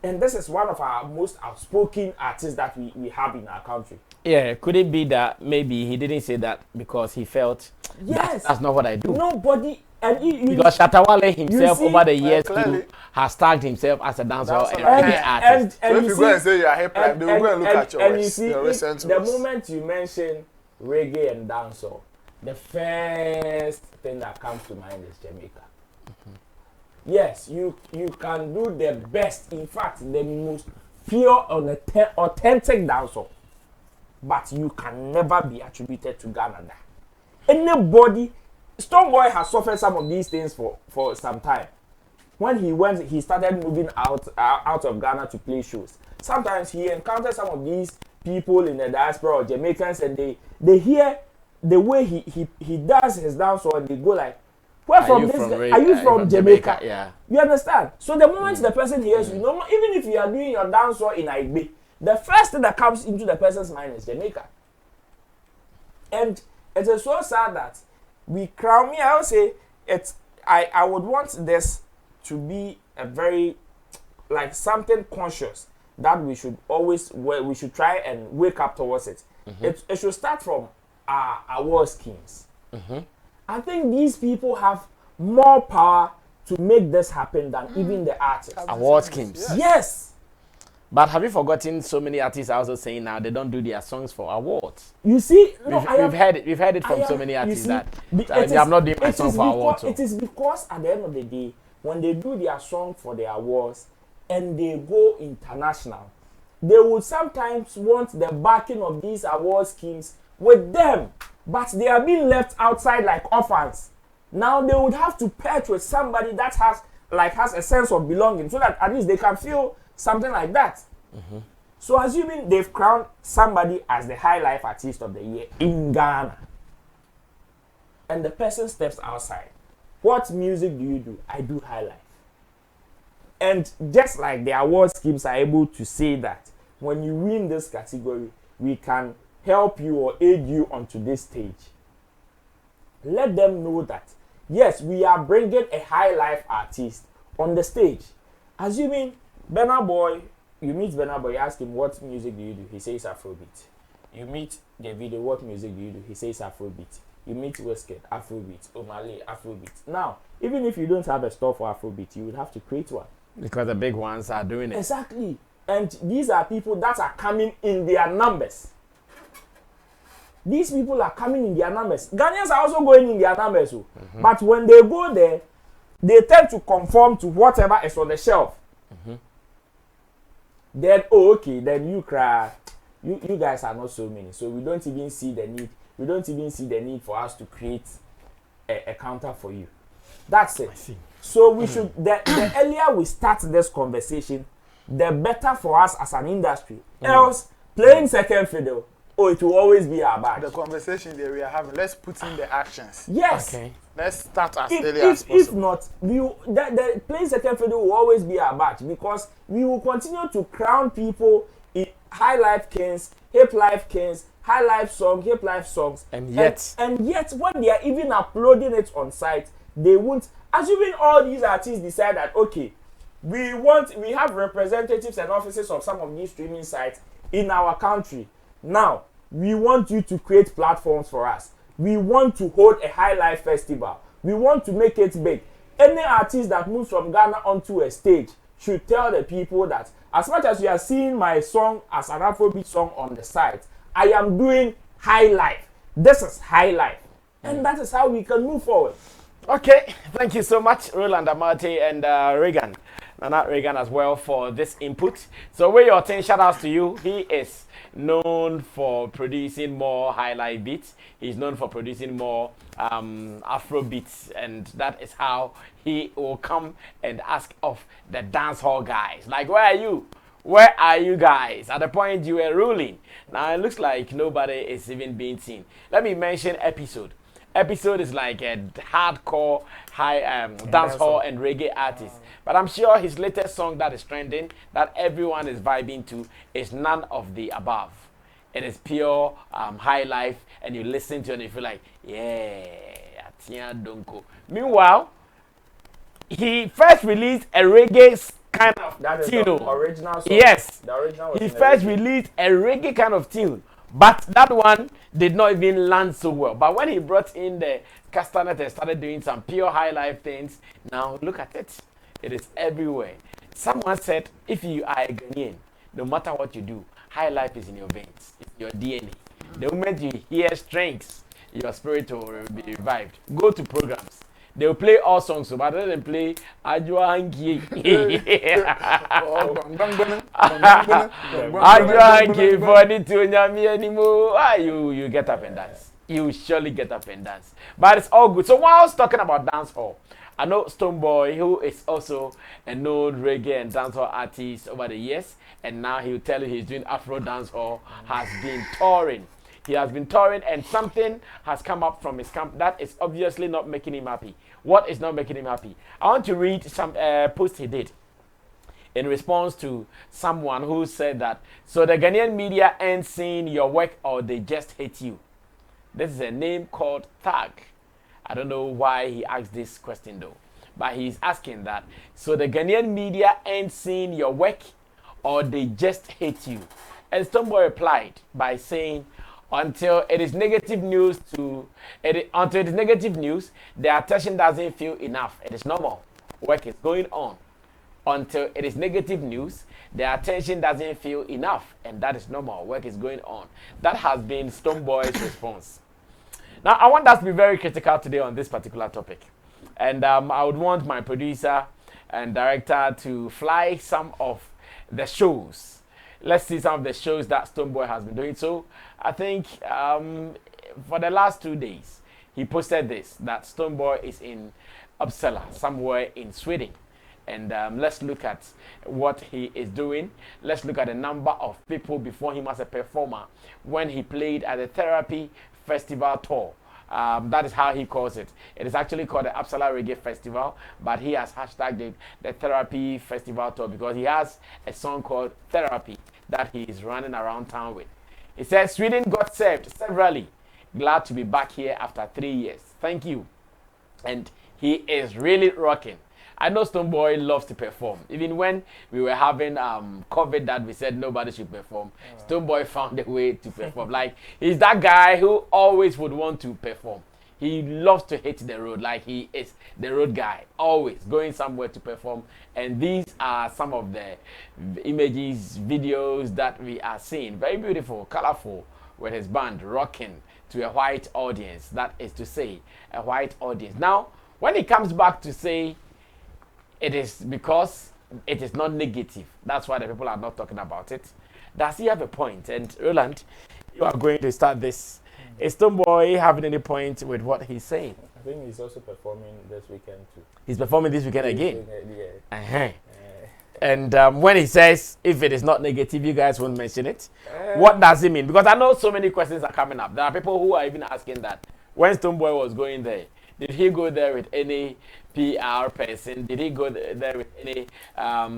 And this is one of our most outspoken artists that we have in our country. Yeah, could it be that maybe he didn't say that because he felt that's not what I do? Nobody, and because Shatta Wale himself over the years has tagged himself as a dancehall and reggae artist. So if you go and say you're hip life, they will go and look at your recent the moment you mention reggae and dancehall, the first thing that comes to mind is Jamaica. yes, you can do the best, in fact, the most pure and authentic dancehall, but you can never be attributed to Ghana. Anybody, Stonebwoy has suffered some of these things for some time. When he started moving out of Ghana to play shows. Sometimes he encounters some of these people in the diaspora or Jamaicans, and they hear the way he does his dancehall, and they go like, "Where from this guy? Are you from Jamaica?" Yeah. You understand? So the moment the person hears you, even if you are doing your dancehall in Igbe, the first thing that comes into the person's mind is Jamaica. And it is so sad that we crown me. I would say I would want this to be a very, like, something conscious that we should try and wake up towards it. It should start from our award schemes. I think these people have more power to make this happen than even the artists. Award schemes. Yes. But have you forgotten so many artists are also saying now they don't do their songs for awards? You see, we've heard it from so many artists that they have not done my song for awards. It is because at the end of the day, when they do their song for the awards and they go international, they would sometimes want the backing of these award schemes with them, but they are being left outside like orphans. Now they would have to patch with somebody that has a sense of belonging, so that at least they can feel something like that. So assuming they've crowned somebody as the High Life Artist of the Year in Ghana, and the person steps outside, what music do you do? I do High Life. And just like the award schemes are able to say that when you win this category, we can help you or aid you onto this stage. Let them know that, yes, we are bringing a High Life artist on the stage. Assuming Burna Boy, you meet Burna Boy, you ask him, what music do you do? He says Afrobeat. You meet Davido, what music do you do? He says Afrobeat. You meet Wizkid, Afrobeat. Omale, Afrobeat. Now, even if you don't have a store for Afrobeat, you would have to create one. Because the big ones are doing it. Exactly. And these are people that are coming in their numbers. These people are coming in their numbers. Ghanaians are also going in their numbers. But when they go there, they tend to conform to whatever is on the shelf. Then, then you cry. You guys are not so many. So we don't even see the need. We don't even see the need for us to create a counter for you. That's it. I see. So we should, the earlier we start this conversation, the better for us as an industry. Else, playing second fiddle, it will always be our badge. The conversation that we are having, let's put in the actions. Yes. Okay. Let's start as early as possible. If not, the playing second fiddle will always be our badge, because we will continue to crown people in High Life Kings, Hip Life Kings, High Life Song, Hip Life Songs. And yet when they are even uploading it on site, they won't. Assuming all these artists decide that, okay, we have representatives and offices of some of these streaming sites in our country. Now, we want you to create platforms for us. We want to hold a High Life festival. We want to make it big. Any artist that moves from Ghana onto a stage should tell the people that, as much as you are seeing my song as an Afrobeat song on the site, I am doing High Life. This is High Life. And that is how we can move forward. Okay, thank you so much, Roland Amate and Reagan. Nana Reagan as well for this input. So where your thing, shout outs to you. He is known for producing more highlight beats. He's known for producing more Afro beats, and that is how he will come and ask of the dancehall guys. Like, where are you? Where are you guys? At the point you were ruling. Now it looks like nobody is even being seen. Let me mention Episode. Episode is like a hardcore dancehall and reggae artist. But I'm sure his latest song that is trending, that everyone is vibing to, is none of the above. It is pure high life, and you listen to it and you feel like, yeah, Atia Donko. Meanwhile, he first released a reggae kind of tune. Original song. Yes. The original was he first released a reggae kind of tune. But that one did not even land so well. But when he brought in the castanet and started doing some pure high life things, now look at it. It is everywhere. Someone said, if you are a Ghanaian, no matter what you do, high life is in your veins. It's your DNA. The moment you hear strengths, your spirit will be revived. Go to programs. They'll play all songs, but then they play Ajuangi. Ajuangi for the Tunyami anymore. You get up and dance. You surely get up and dance. But it's all good. So while I was talking about dancehall, I know Stonebwoy, who is also a known reggae and dancehall artist over the years, and now he'll tell you he's doing Afro dancehall, has been touring. He has been touring, and something has come up from his camp that is obviously not making him happy. What is not making him happy? I want to read some post he did in response to someone who said that, so the Ghanaian media ain't seeing your work or they just hate you. This is a name called Thag. I don't know why he asked this question though, but he's asking that, so the Ghanaian media ain't seeing your work or they just hate you. And Stonebwoy replied by saying, until it is negative news, the attention doesn't feel enough. It is normal. Work is going on. Until it is negative news, the attention doesn't feel enough, and that is normal. Work is going on. That has been Stonebwoy's response. Now, I want us to be very critical today on this particular topic. And I would want my producer and director to fly some of the shows. Let's see some of the shows that Stonebwoy has been doing. So, I think for the last 2 days, he posted this, that Stonebwoy is in Uppsala, somewhere in Sweden. And let's look at what he is doing. Let's look at the number of people before him as a performer when he played at the Therapy Festival Tour. That is how he calls it. It is actually called the Uppsala Reggae Festival, but he has hashtagged the Therapy Festival Tour because he has a song called Therapy that he is running around town with. He says, Sweden got served severally. Glad to be back here after 3 years. Thank you. And he is really rocking. I know Stonebwoy loves to perform. Even when we were having COVID that we said nobody should perform, Stonebwoy found a way to perform. Like, he's that guy who always would want to perform. He loves to hit the road. Like, he is the road guy, always going somewhere to perform. And these are some of the images, videos that we are seeing. Very beautiful, colorful, with his band rocking to a white audience. That is to say, a white audience. Now, when he comes back to say it is because it is not negative, that's why the people are not talking about it, does he have a point? And Roland, you are going to start this. Is Stonebwoy having any point with what he's saying? I think he's also performing this weekend too. He's performing this weekend again? Yeah. And when he says, if it is not negative, you guys won't mention it. What does he mean? Because I know so many questions are coming up. There are people who are even asking that. When Stonebwoy was going there, did he go there with any PR person? Did he go there with any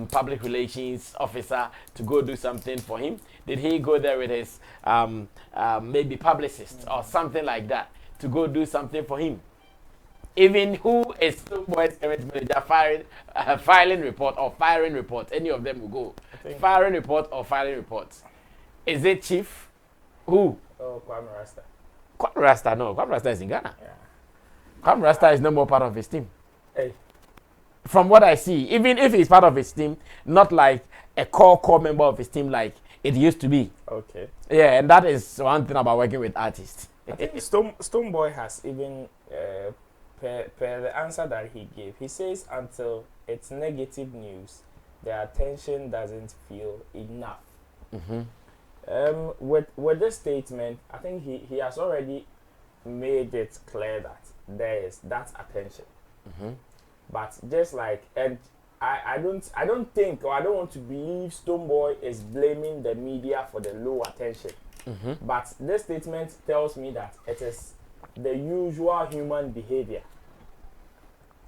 public relations officer to go do something for him? Did he go there with his maybe publicist or something like that to go do something for him? Even who is Stonebwoy's current manager filing report or firing report? Any of them will go. Firing report or filing report. Is it Chief? Who? Oh, Kwame Rasta. Kwame Rasta, no. Kwame Rasta is in Ghana. Yeah. Kwame Rasta is no more part of his team. Hey. From what I see, even if he's part of his team, not like a core member of his team like it used to be. Okay. Yeah, and that is one thing about working with artists. I think Stonebwoy has even, per the answer that he gave, he says until it's negative news, the attention doesn't feel enough. With this statement, I think he has already made it clear that there is that attention. But just like, and I don't think, or I don't want to believe Stonebwoy is blaming the media for the low attention. But this statement tells me that it is the usual human behavior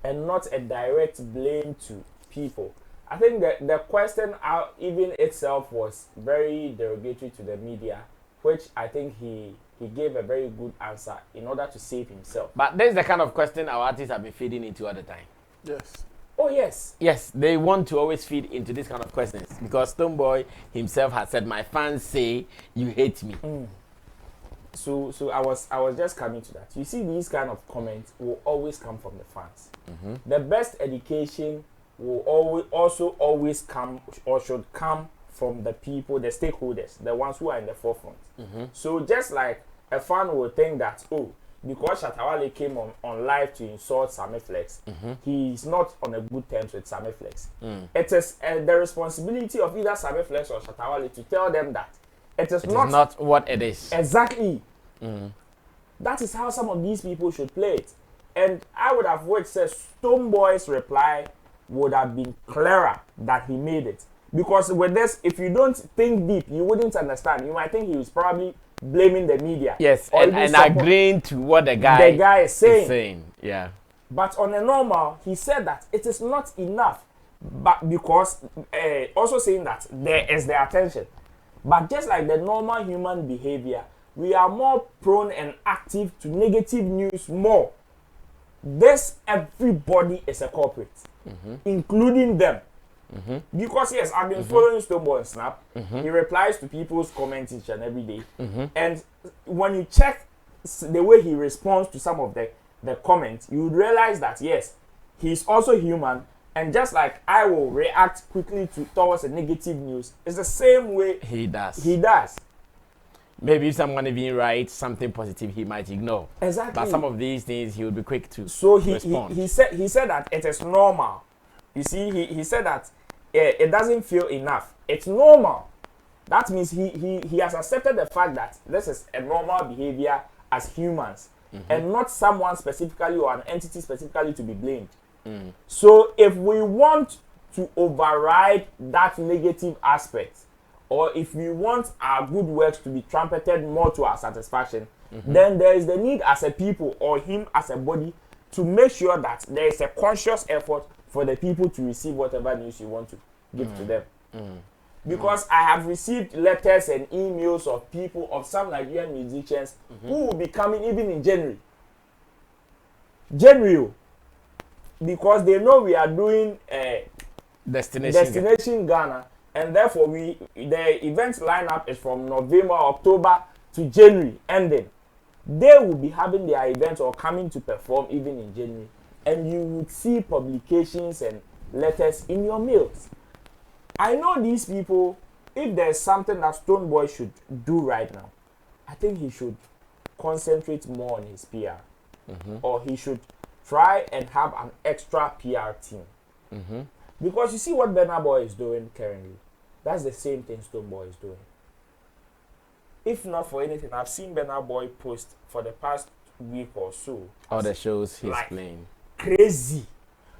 and not a direct blame to people. I think that the question even itself was very derogatory to the media, which I think he gave a very good answer in order to save himself. But this is the kind of question our artists have been feeding into all the time. Yes. Oh, yes. Yes, they want to always feed into this kind of questions because Stonebwoy himself has said, my fans say you hate me. So I was just coming to that. You see, these kind of comments will always come from the fans. The best education will always come or should come from the people, the stakeholders, the ones who are in the forefront. So just like a fan will think that, oh, because Shatta Wale came on live to insult Sammy Flex, he's not on a good terms with Sammy Flex. It is the responsibility of either Sammy Flex or Shatta Wale to tell them that it is not what it is. Exactly. That is how some of these people should play it. And I would have wished Stonebwoy's reply would have been clearer that he made it. Because with this, if you don't think deep, you wouldn't understand. You might think he was probably blaming the media. Yes, and agreeing to what the guy is saying. Yeah. But on a normal, he said that it is not enough. But because also saying that there is the attention. But just like the normal human behavior, we are more prone and active to negative news more. This everybody is a culprit, including them. Because yes, I've been following Stonebwoy on Snap. He replies to people's comments each and every day. And when you check the way he responds to some of the comments, you would realize that yes, he's also human. And just like I will react quickly towards a negative news, it's the same way he does. Maybe if someone even writes something positive, he might ignore. Exactly. But some of these things, he will be quick to respond. He said that it is normal. You see, he said that it doesn't feel enough. It's normal. That means he has accepted the fact that this is a normal behavior as humans, and not someone specifically or an entity specifically to be blamed. So if we want to override that negative aspect, or if we want our good works to be trumpeted more to our satisfaction, then there is the need as a people or him as a body to make sure that there is a conscious effort for the people to receive whatever news you want to give to them. Because I have received letters and emails of people, of some Nigerian musicians who will be coming even in January. Because they know we are doing Destination Ghana. And therefore, the event lineup is from November, October to January ending. They will be having their events or coming to perform even in January. And you would see publications and letters in your mails. I know these people, if there's something that Stonebwoy should do right now, I think he should concentrate more on his PR. Or he should try and have an extra PR team. Because you see what Burna Boy is doing currently. That's the same thing Stonebwoy is doing. If not for anything, I've seen Burna Boy post for the past week or so. All the shows he's playing. Crazy.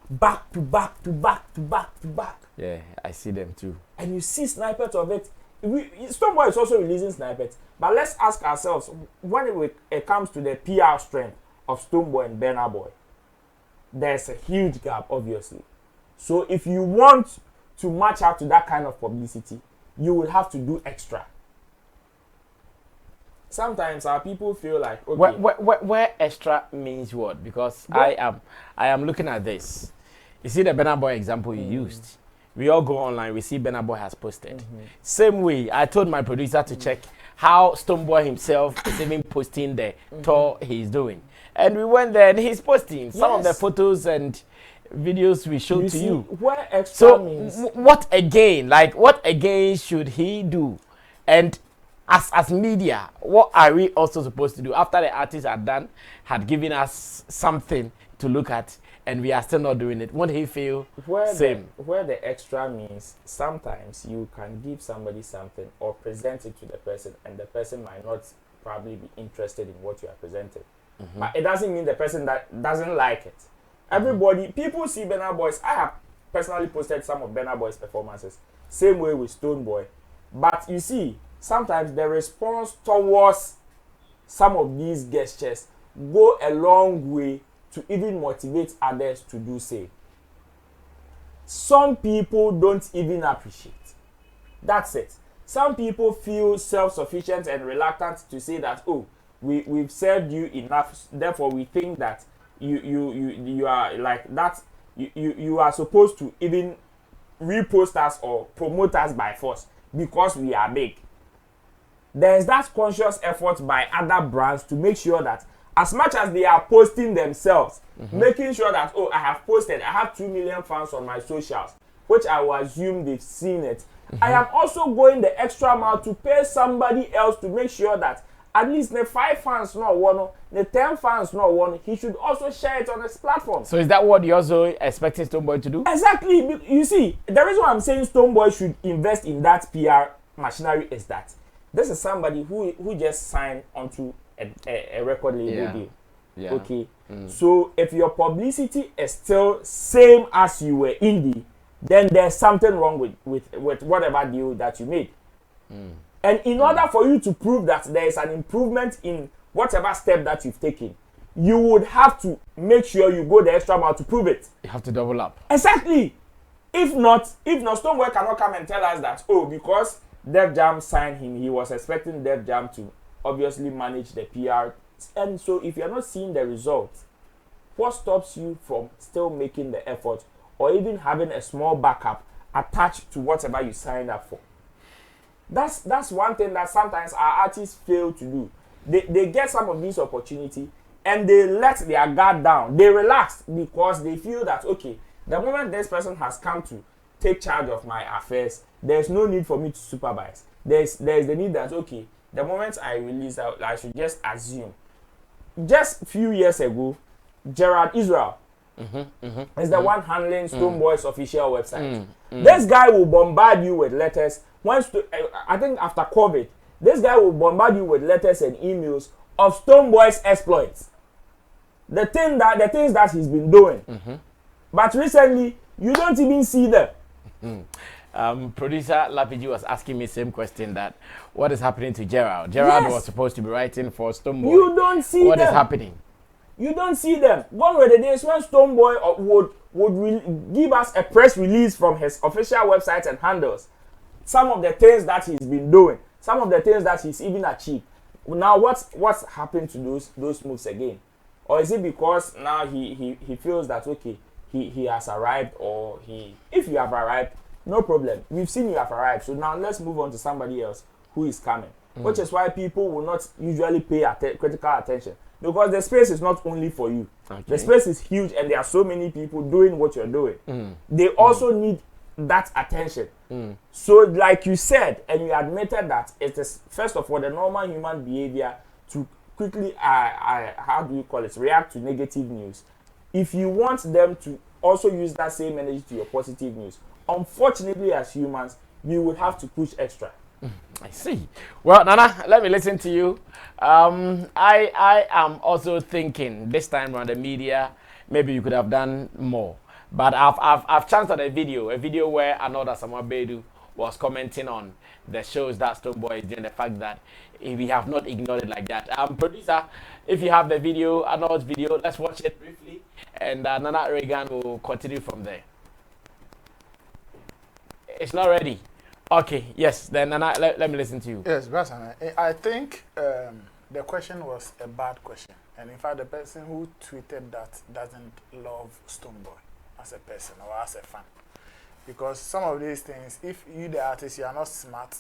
Back to back to back to back to back. Yeah, I see them too. And you see snippets of it. Stonebwoy is also releasing snippets. But let's ask ourselves, when it comes to the PR strength of Stonebwoy and Burna Boy, there's a huge gap, obviously. So if you want to match out to that kind of publicity, you will have to do extra. Sometimes our people feel like, okay, where extra means what? Because I am looking at this. You see the Burna Boy example you used. We all go online, we see Burna Boy has posted. Same way, I told my producer to check how Stonebwoy himself is even posting the tour he's doing. And we went there and he's posting some of the photos and videos we showed to you. Where extra means what again should he do? And as media, what are we also supposed to do after the artists had given us something to look at, and we are still not doing it? Won't he feel same? Where the extra means, sometimes you can give somebody something or present it to the person, and the person might not probably be interested in what you are presenting. But it doesn't mean the person that doesn't like it. Everybody, people see Burna Boy's. I have personally posted some of Burna Boy's performances. Same way with Stonebwoy. But you see, sometimes the response towards some of these gestures go a long way to even motivate others to do same. Some people don't even appreciate. That's it. Some people feel self-sufficient and reluctant to say that, oh, we've served you enough, therefore we think that you are like that, you are supposed to even repost us or promote us by force because we are big. There's that conscious effort by other brands to make sure that as much as they are posting themselves, making sure that, oh, I have posted, I have 2 million fans on my socials, which I will assume they've seen it. I am also going the extra mile to pay somebody else to make sure that at least the 5 fans not one, the 10 fans not one, he should also share it on his platform. So is that what you're also expecting Stonebwoy to do? Exactly. You see, the reason why I'm saying Stonebwoy should invest in that PR machinery is that this is somebody who just signed onto a record label deal. Yeah. Okay. So if your publicity is still same as you were indie, then there's something wrong with whatever deal that you made. And in order for you to prove that there is an improvement in whatever step that you've taken, you would have to make sure you go the extra mile to prove it. You have to double up. Exactly. If not, Stonebwoy cannot come and tell us that, oh, because Def Jam signed him, he was expecting Def Jam to obviously manage the PR. And so if you're not seeing the results, what stops you from still making the effort or even having a small backup attached to whatever you signed up for? That's one thing that sometimes our artists fail to do. They get some of these opportunities and they let their guard down. They relax because they feel that, okay, the moment this person has come to take charge of my affairs, there's no need for me to supervise. There's the need that, okay, the moment I release out, I should just assume. Just a few years ago, Gerard Israel is the one handling Stonebwoy's official website. This guy will bombard you with letters. I think after COVID, this guy will bombard you with letters and emails of Stonebwoy's exploits. The things that he's been doing. But recently, you don't even see them. Producer Lapiji was asking me the same question, that what is happening to Gerald? Gerald was supposed to be writing for Stonebwoy. You don't see what them. Is happening? You don't see them. Gone were the days when Stonebwoy would give us a press release from his official website and handles. Some of the things that he's been doing, some of the things that he's even achieved. Now, what's happened to those moves again? Or is it because now he feels that, okay, he has arrived, or if you have arrived, no problem. We've seen you have arrived. So now let's move on to somebody else who is coming. Which is why people will not usually pay critical attention. Because the space is not only for you. Okay. The space is huge and there are so many people doing what you're doing. They also need that attention. So like you said, and you admitted that it is, first of all, the normal human behavior to quickly, how do you call it, react to negative news. If you want them to also use that same energy to your positive news, unfortunately as humans, we would have to push extra. I see. Well, Nana, let me listen to you. I am also thinking this time around the media, maybe you could have done more. But I've chanced on a video where another Samabedu was commenting on the shows that Stonebwoy is doing, the fact that we have not ignored it like that. Producer, if you have the video, Arnold's video, let's watch it briefly, and Nana Reagan will continue from there. It's not ready. Okay, yes, then Nana, let me listen to you. Yes, Brasana, I think the question was a bad question. And in fact, the person who tweeted that doesn't love Stonebwoy as a person or as a fan. Because some of these things, if you, the artist, you are not smart,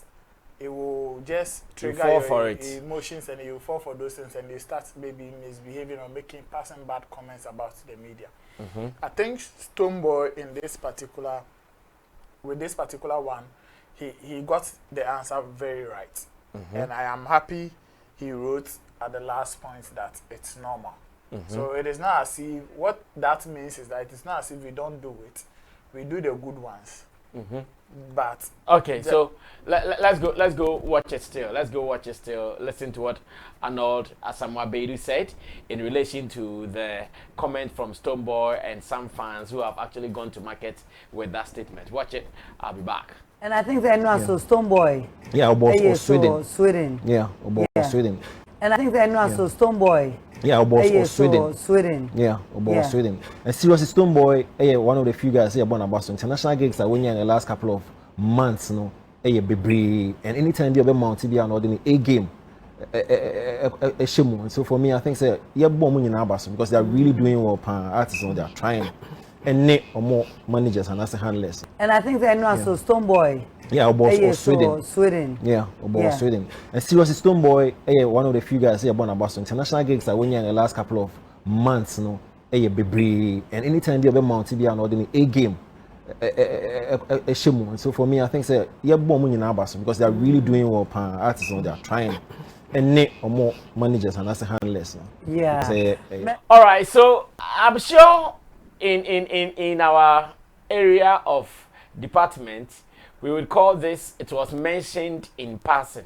it will just trigger your emotions and you will fall for those things and you start maybe misbehaving or passing bad comments about the media. I think Stonebwoy with this particular one, he got the answer very right. And I am happy he wrote at the last point that it's normal. So it is not as if, what that means is that it's not as if we don't do it. We do the good ones. But okay, so let's go watch it still. Let's go watch it still. Listen to what Arnold Asamoah-Beidou said in relation to the comment from Stonebwoy and some fans who have actually gone to market with that statement. Watch it. I'll be back. And I think they know so Stonebwoy. Yeah, about Sweden. Sweden. Yeah, about Sweden. And I think they know so Stonebwoy. Yeah, about Sweden. Sweden. Yeah, about Sweden. And seriously, Stonebwoy, one of the few guys here born about international gigs that went in the last couple of months, be and anytime they be mounted, be an ordinary A game, a shame. And so for me, I think say born money now because they are really doing well. Artists, they are trying. And net or more managers and as a handlers. And I think they know so Stonebwoy. Yeah, about Sweden. Sweden. Yeah, about Sweden. And seriously, Stonebwoy, one of the few guys here born about international gigs that went in the last couple of months, be and anytime they be mounted, be an ordinary A game, a shame. And so for me, I think say born money now because they are really doing well. Artists, they are trying. any or more managers and as a handlers. Yeah. All right, so I'm sure in our area of department, we would call this, it was mentioned in passing,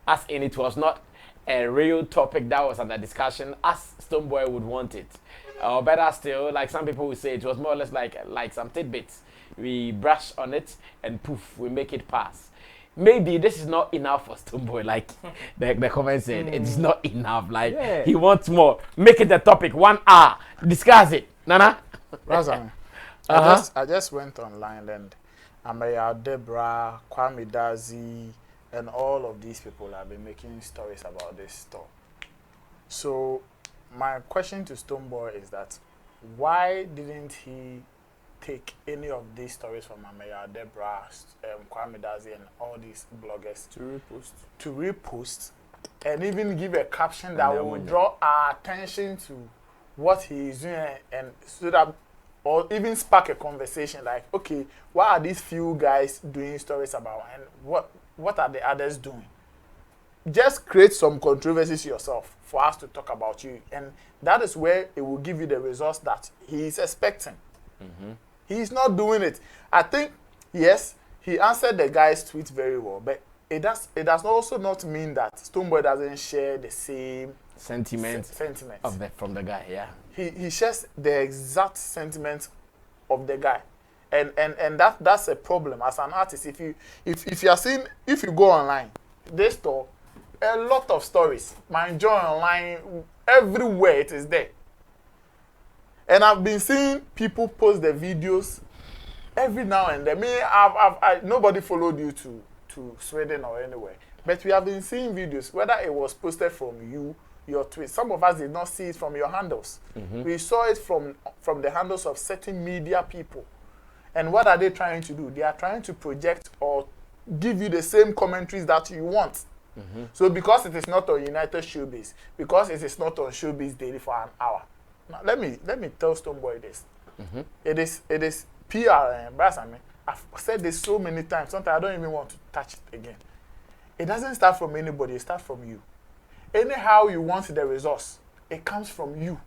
as in it was not a real topic that was under discussion as Stonebwoy would want it. Or better still, like some people would say, it was more or less like some tidbits. We brush on it and poof, we make it pass. Maybe this is not enough for Stonebwoy, like the comment said. It's not enough. Like he wants more. Make it a topic. 1 hour. Discuss it. Nana? Razan, I just went online and Amaya, Deborah, Kwame Dazi, and all of these people have been making stories about this store. So my question to Stonebwoy is that why didn't he take any of these stories from Amaya, Deborah, Kwame Dazi, and all these bloggers to repost and even give a caption that will draw our attention to what he is doing, and so that, or even spark a conversation like, okay, what are these few guys doing stories about, and what are the others doing? Just create some controversies yourself for us to talk about you, and that is where it will give you the results that he is expecting. He's not doing it. I think, yes, he answered the guy's tweet very well, but it does also not mean that Stonebwoy doesn't share the same sentiment from the guy. Yeah, he shares the exact sentiment of the guy, and that's a problem as an artist. If you are seeing, if you go online, they store a lot of stories. My Joy online, everywhere it is there. And I've been seeing people post the videos every now and then. Nobody followed you to Sweden or anywhere. But we have been seeing videos, whether it was posted from you, your tweet. Some of us did not see it from your handles. We saw it from the handles of certain media people. And what are they trying to do? They are trying to project or give you the same commentaries that you want. So because it is not on United Showbiz, because it is not on Showbiz Daily for an hour. Now, let me tell Stonebwoy this. It is PR and Brasame. I've said this so many times. Sometimes I don't even want to touch it again. It doesn't start from anybody. It starts from you. Anyhow you want the results, it comes from you.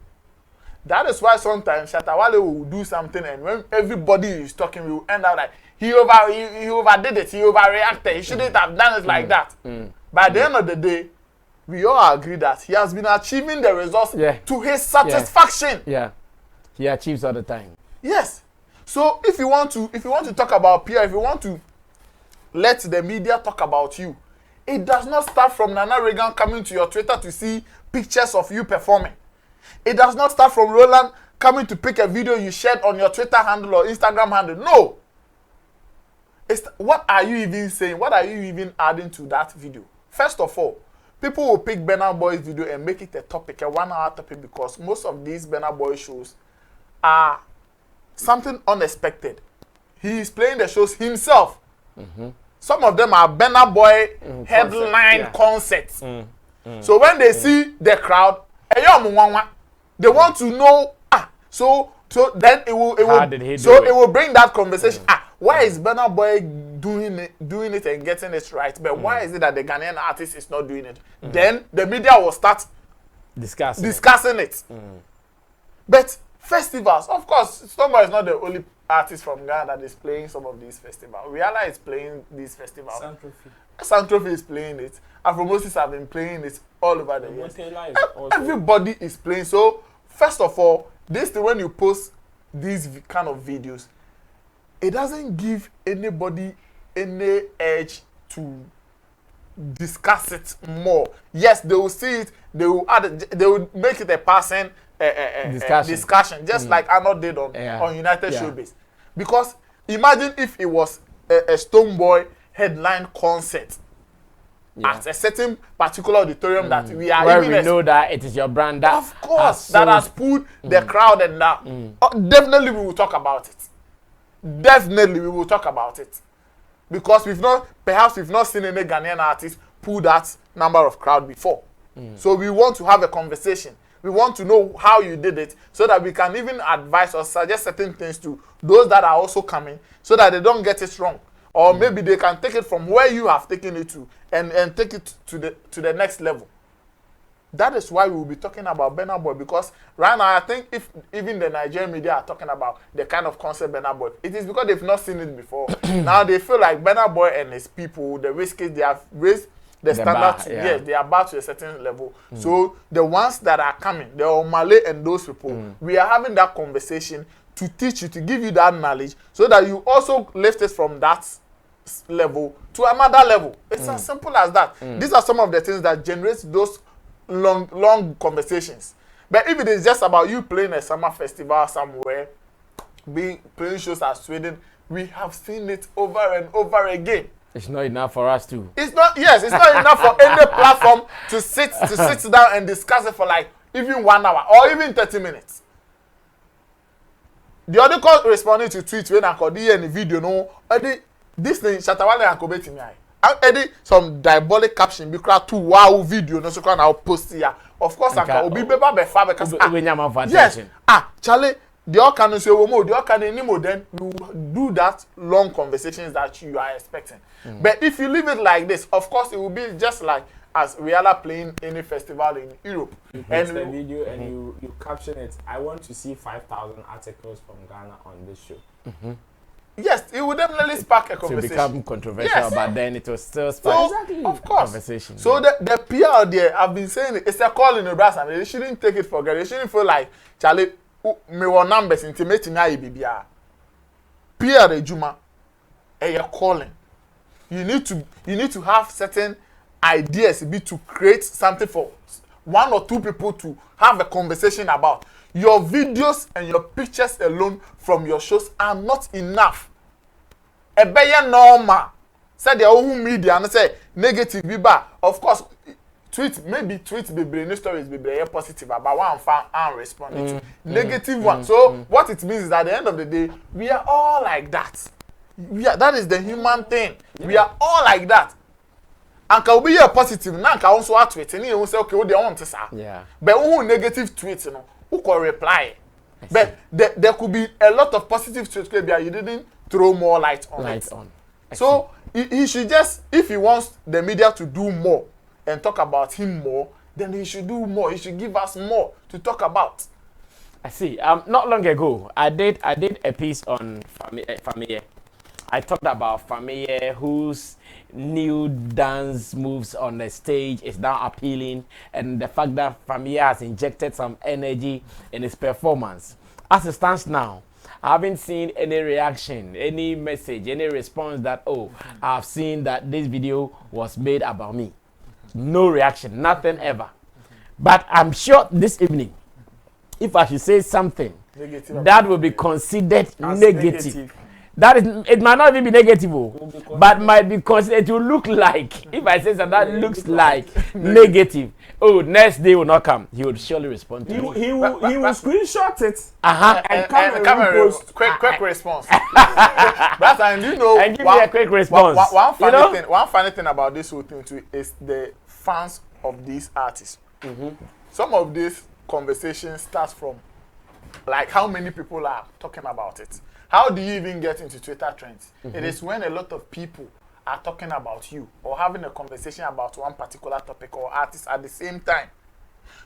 That is why sometimes Shatta Wale will do something, and when everybody is talking, we will end up like he overdid it, he overreacted. He shouldn't have done it like that. By the end of the day, we all agree that he has been achieving the results to his satisfaction. Yeah, he achieves all the time. Yes. So if you want to talk about PR, if you want to let the media talk about you, it does not start from Nana Reagan coming to your Twitter to see pictures of you performing. It does not start from Roland coming to pick a video you shared on your Twitter handle or Instagram handle. No. What are you even saying? What are you even adding to that video? First of all, people will pick Burna Boy's video and make it a topic, a 1 hour topic, because most of these Burna Boy shows are something unexpected. He is playing the shows himself. Some of them are Burna Boy headline concerts. So when they see the crowd, they want to know. So then it will bring that conversation. Why is Burna Boy doing it and getting it right? But why is it that the Ghanaian artist is not doing it? Then the media will start discussing it. But festivals, of course, Stonebwoy is not the only artist from Ghana that is playing some of these festivals. Rihanna is playing these festivals. Santrophy is playing it. Afrobeats have been playing it all over the years. Everybody is playing. So, first of all, this thing, when you post these kind of videos, it doesn't give anybody any edge to discuss it more. Yes, they will see it. They will add it, they will make it a passing discussion, just like Arnold did on United Showbiz. Because imagine if it was a Stonebwoy headline concert at a certain particular auditorium that we are where we know that it is your brand that of course that has pulled the crowd, and that definitely we will talk about it. Definitely we will talk about it, because perhaps we've not seen any Ghanaian artist pull that number of crowd before. So we want to have a conversation. We want to know how you did it, so that we can even advise or suggest certain things to those that are also coming, so that they don't get it wrong, or maybe they can take it from where you have taken it to and take it to the next level. That is why we will be talking about Burna Boy, because right now I think if even the Nigerian media are talking about the kind of concept Burna Boy, it is because they've not seen it before. Now they feel like Burna Boy and his people, the Wizkid, they have raised the standard. Yes, they are back to a certain level. So the ones that are coming, the Omale and those people, we are having that conversation to teach you, to give you that knowledge, so that you also lift it from that level to another level. It's as simple as that. These are some of the things that generate those long conversations. But if it is just about you playing a summer festival somewhere, playing shows at Sweden, we have seen it over and over again. It's not enough for us too. It's not. Yes, it's not enough for any platform to sit down and discuss it for like even 1 hour or even 30 minutes. The other call responding to tweets when I called in the video, no, this thing Shatta Wale and Kobeti me. I edit some diabolic caption because two wow video no so can I'll post here. Of course I can obi beba be fa because yes, Charlie, the all can say more, the all can anymore, then you do that long conversations that you are expecting. But if you leave it like this, of course it will be just like as we are playing any festival in Europe. You post the video and you caption it. I want to see 5,000 articles from Ghana on this show. Yes, it would definitely spark a conversation. To become controversial, but then it will still spark of course. Conversation. So the PR there, I've been saying it, it's a call in the brass, and they shouldn't take it for granted. They shouldn't feel like Charlie, me want numbers intimating IBBR. PR the Juma, and you're calling. You need to have certain ideas to create something for 1 or 2 people to have a conversation about. Your videos and your pictures alone from your shows are not enough. Ebeye normal. Say the whole media and say negative biba. Of course, tweets be brain stories be positive about one fan and responding to negative one. So what it means is at the end of the day, we are all like that. That is the human thing. We are all like that. And can be a positive now can also tweet and you say okay, what they want to say. Yeah. But who negative tweets, you know, who can reply? But there could be a lot of positive tweets where you didn't throw more light on it. So he should just, if he wants the media to do more and talk about him more, then he should do more. He should give us more to talk about. I see. Not long ago, I did a piece on Famille. I talked about Famille, whose new dance moves on the stage is now appealing, and the fact that Famille has injected some energy in his performance. As it stands now, I haven't seen any reaction, any message, any response that, oh, I've seen that this video was made about me. No reaction, nothing ever. But I'm sure this evening, if I should say something, that will be considered negative. That is, it might not even be negative, but might be considered to look like. If I say something that looks like negative, oh, next day will not come. He would surely respond to me. He will screenshot it and come and post quick response. But and you know, and give me a quick response. One funny thing about this whole thing too is the fans of these artists. Some of these conversations starts from like how many people are talking about it. How do you even get into Twitter trends? It is when a lot of people are talking about you or having a conversation about one particular topic or artist at the same time.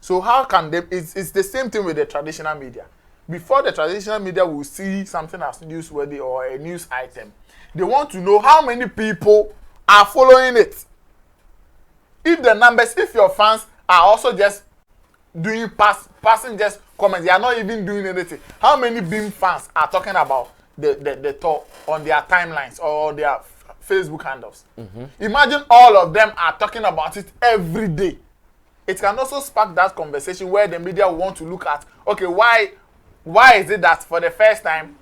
So how can they, it's the same thing with the traditional media. Before the traditional media will see something as newsworthy or a news item, they want to know how many people are following it. If the numbers, if your fans are also just doing passing just comments, they are not even doing anything. How many Beam fans are talking about the tour on their timelines or their Facebook handles? Imagine all of them are talking about it every day. It can also spark that conversation where the media want to look at, okay, why is it that for the first time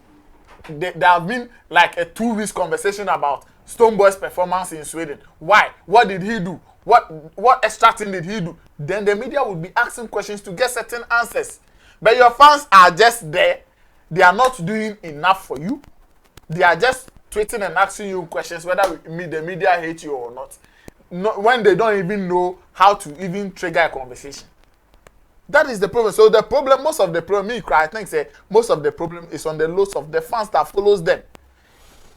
there have been like a 2 weeks conversation about Stonebwoy's performance in Sweden? Why? What did he do? What extra thing did he do? Then the media would be asking questions to get certain answers. But your fans are just there. They are not doing enough for you. They are just tweeting and asking you questions whether the media hate you or not. When they don't even know how to even trigger a conversation. That is the problem. So the problem, most of the problem is on the loss of the fans that follows them.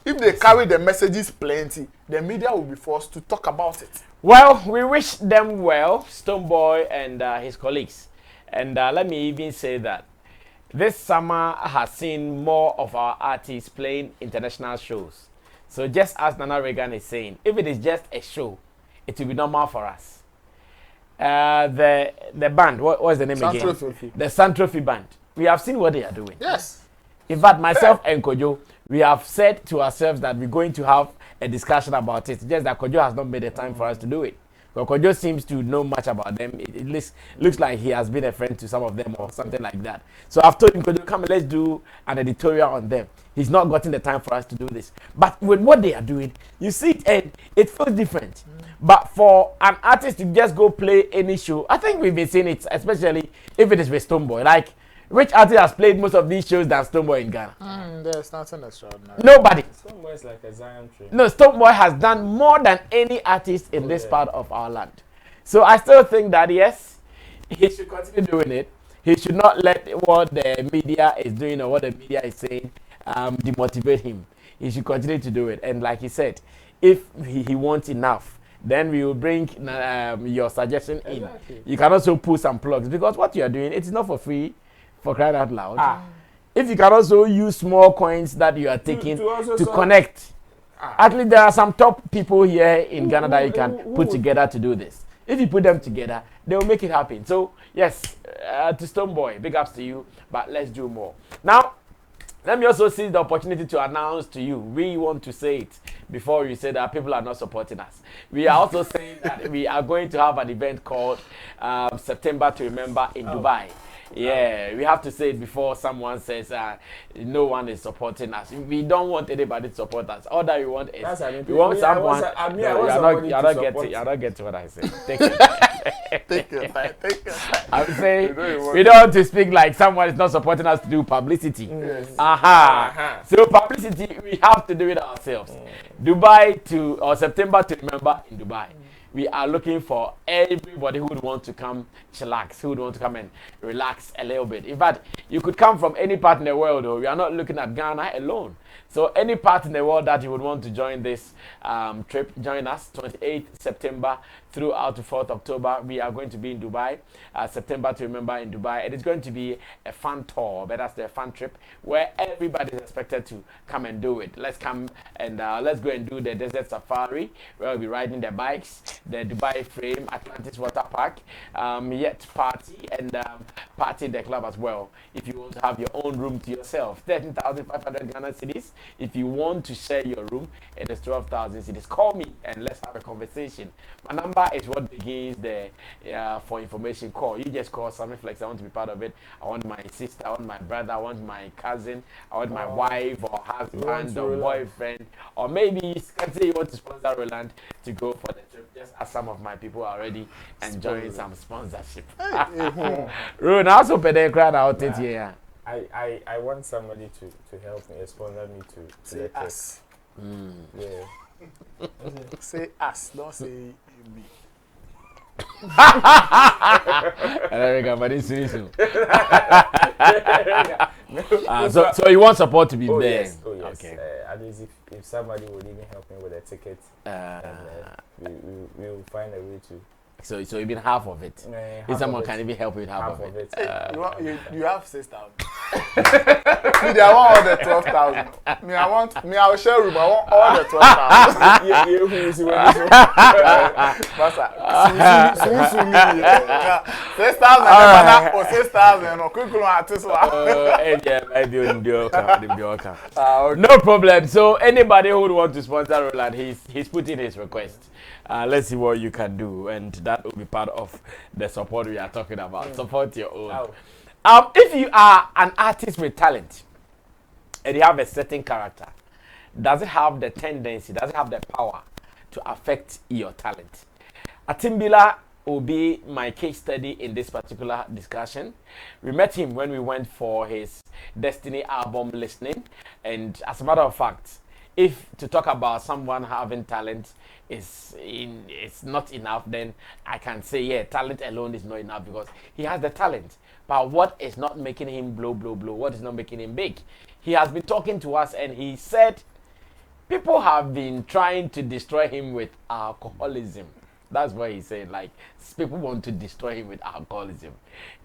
if they carry the messages plenty, the media will be forced to talk about it. Well, we wish them well, Stonebwoy and his colleagues. And let me even say that this summer has seen more of our artists playing international shows. So just as Nana Reagan is saying, if it is just a show, it will be normal for us. The band, what's the name again? The Santrophy Band. We have seen what they are doing. Yes. In fact, myself and Kojo, we have said to ourselves that we're going to have a discussion about it. Just that Kojo has not made the time for us to do it. But Kojo seems to know much about them. It looks like he has been a friend to some of them or something like that. So I've told him, Kojo, come and let's do an editorial on them. He's not gotten the time for us to do this. But with what they are doing, you see it, and it feels different. But for an artist to just go play any show, I think we've been seeing it, especially if it is with Stonebwoy. Like, which artist has played most of these shows than Stonebwoy in Ghana? There's nothing extraordinary. Nobody. Stonebwoy is like a Zion tree. No, Stonebwoy has done more than any artist in this part of our land. So I still think that, yes, he should continue doing it. He should not let what the media is doing or what the media is saying demotivate him. He should continue to do it. And like he said, if he wants enough, then we will bring your suggestion in. You can also put some plugs, because what you are doing, it's not for free, for crying out loud. If you can also use small coins that you are taking to connect. Actually, there are some top people here in Ghana that you can put together to do this. If you put them together, they will make it happen. So, yes, to Stonebwoy, big ups to you, but let's do more. Now, let me also seize the opportunity to announce to you, we want to say it before you say that people are not supporting us. We are also saying that we are going to have an event called September to Remember in Dubai. Yeah, we have to say it before someone says no one is supporting us. We don't want anybody to support us. All that we want is we want someone. You're not getting what I say. Take your time. Take your time. Take your time. I'm saying we don't want to speak like someone is not supporting us to do publicity. Yes. So publicity, we have to do it ourselves. Dubai or September to Remember in Dubai. We are looking for everybody who would want to come chillax, who would want to come and relax a little bit. In fact, you could come from any part in the world, though. We are not looking at Ghana alone. So any part in the world that you would want to join this trip, join us. 28th September throughout to 4th October, we are going to be in Dubai. September to Remember in Dubai. It is going to be a fun tour, but that's the fun trip where everybody is expected to come and do it. Let's come and let's go and do the desert safari, where we'll be riding the bikes, the Dubai Frame, Atlantis Water Park, yet party and party in the club as well. If you want to have your own room to yourself, 13,500 Ghana cedis. If you want to share your room, it is 12,000 cedis. Call me and let's have a conversation. My number is what begins the for information call. You just call Sammy Flex. I want to be part of it. I want my sister, I want my brother, I want my cousin, I want my wife or husband or boyfriend, or maybe you can say you want to sponsor Roland to go for the trip. Just as some of my people are already enjoying some sponsorship. Roland, I also pay the crowd out here. I want somebody to help me, sponsor me to the us. Yeah. Say us, don't say me. So you want support to be there? Yes. Oh yes. Okay. At least if somebody would even help me with a ticket, we will find a way to. So even half of it. If someone can even help you with half of it. You have 6,000. Me, I want all the 12,000. I will share room. I want all the 12,000. Yeah. 6,000 or 6,000 or curriculum artist. No problem. So anybody who would want to sponsor Roland, he's putting his request. Let's see what you can do, and that will be part of the support we are talking about. Support your own. If you are an artist with talent and you have a certain character, does it have the tendency, does it have the power to affect your talent? Attimbila will be my case study in this particular discussion. We met him when we went for his Destiny album listening, and as a matter of fact, if to talk about someone having talent is not enough, then I can say, yeah, talent alone is not enough, because he has the talent. But what is not making him blow? What is not making him big? He has been talking to us, and he said people have been trying to destroy him with alcoholism. That's what he said. Like, people want to destroy him with alcoholism.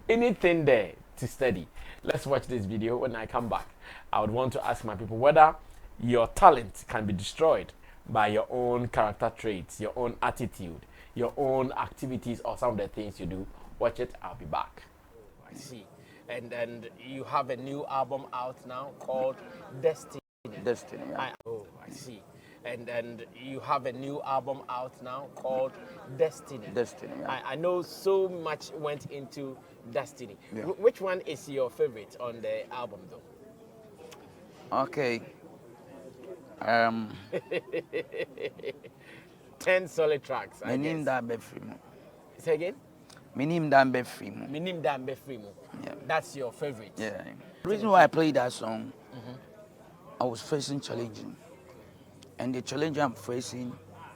Anything there to study. Let's watch this video. When I come back, I would want to ask my people whether your talent can be destroyed by your own character traits, your own attitude, your own activities, or some of the things you do. Watch it. I'll be back. I see. And you have a new album out now called Destiny. Destiny. Yeah. I see. And you have a new album out now called Destiny. Destiny. Yeah. I know so much went into Destiny. Yeah. Which one is your favorite on the album, though? Okay. 10 solid tracks. Minim dambe frimo. Say again? Minim dambe frimo. Minim dambe frimo. Yeah. That's your favorite. Yeah. The reason why I played that song, I was facing challenging. And the challenge I'm facing,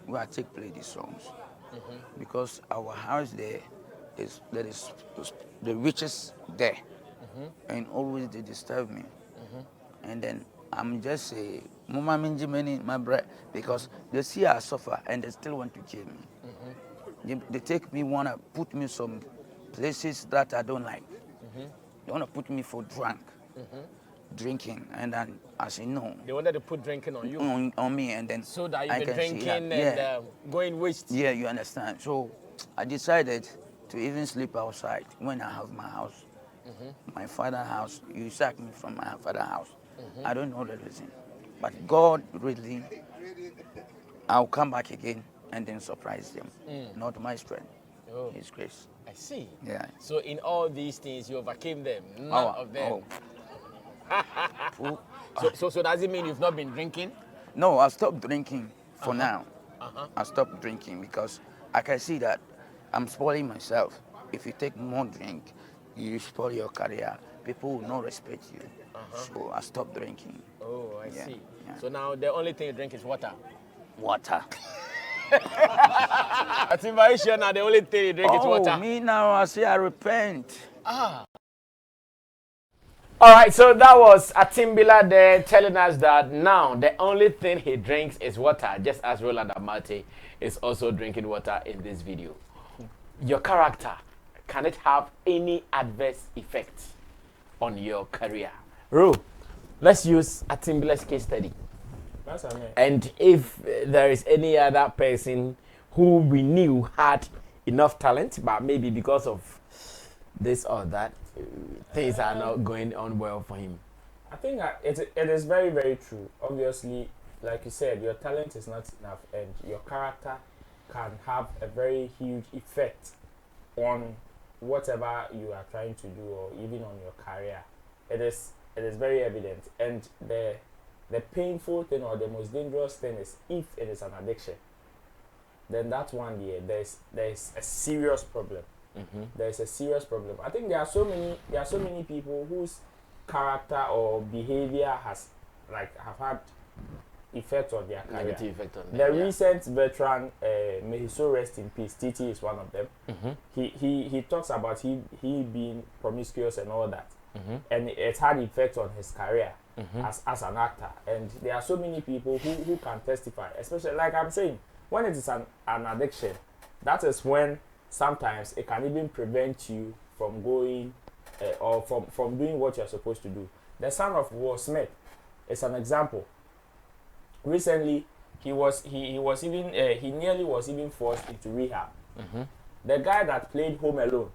where I play these songs, because our house there is the richest there, and always they disturb me, and then I'm just a mama minji my bread because they see I suffer and they still want to kill me. They take me wanna put me some places that I don't like. They wanna put me for drunk. Drinking, and then as you know, they wanted to put drinking on you, on me, and then so that you've been drinking and going waste. Yeah, you understand. So I decided to even sleep outside when I have my house, my father's house. You sacked me from my father's house. I don't know the reason, but God really, I'll come back again and then surprise them. Not my strength, His grace. I see. Yeah. So in all these things, you overcame them. None of them. So does it mean you've not been drinking? No, I stopped drinking for now. I stopped drinking because I can see that I'm spoiling myself. If you take more drink, you spoil your career. People will not respect you. So I stopped drinking. Oh, I see. Yeah. So now the only thing you drink is water? Water. Attimbila, now the only thing you drink is water? Me now, I say I repent. All right, so that was Attimbila there telling us that now the only thing he drinks is water, just as Roland Amate is also drinking water in this video. Your character, can it have any adverse effect on your career? Ro, let's use Attimbila's case study. That's amazing. And if there is any other person who we knew had enough talent, but maybe because of this or that, things are not going on well for him. I think it is very, very true. Obviously, like you said, your talent is not enough, and your character can have a very huge effect on whatever you are trying to do, or even on your career. It is very evident, and the painful thing or the most dangerous thing is if it is an addiction. Then that one year there's a serious problem. There's a serious problem. I think there are so many people whose character or behavior have had effect on their career. Negative effect on them. The recent veteran, may he so rest in peace, TT is one of them. He talks about he being promiscuous and all that, and it had effect on his career as an actor. And there are so many people who can testify, especially like I'm saying, when it is an addiction, that is when sometimes it can even prevent you from going or from doing what you're supposed to do. The son of Will Smith is an example. Recently, he nearly was even forced into rehab. The guy that played Home Alone,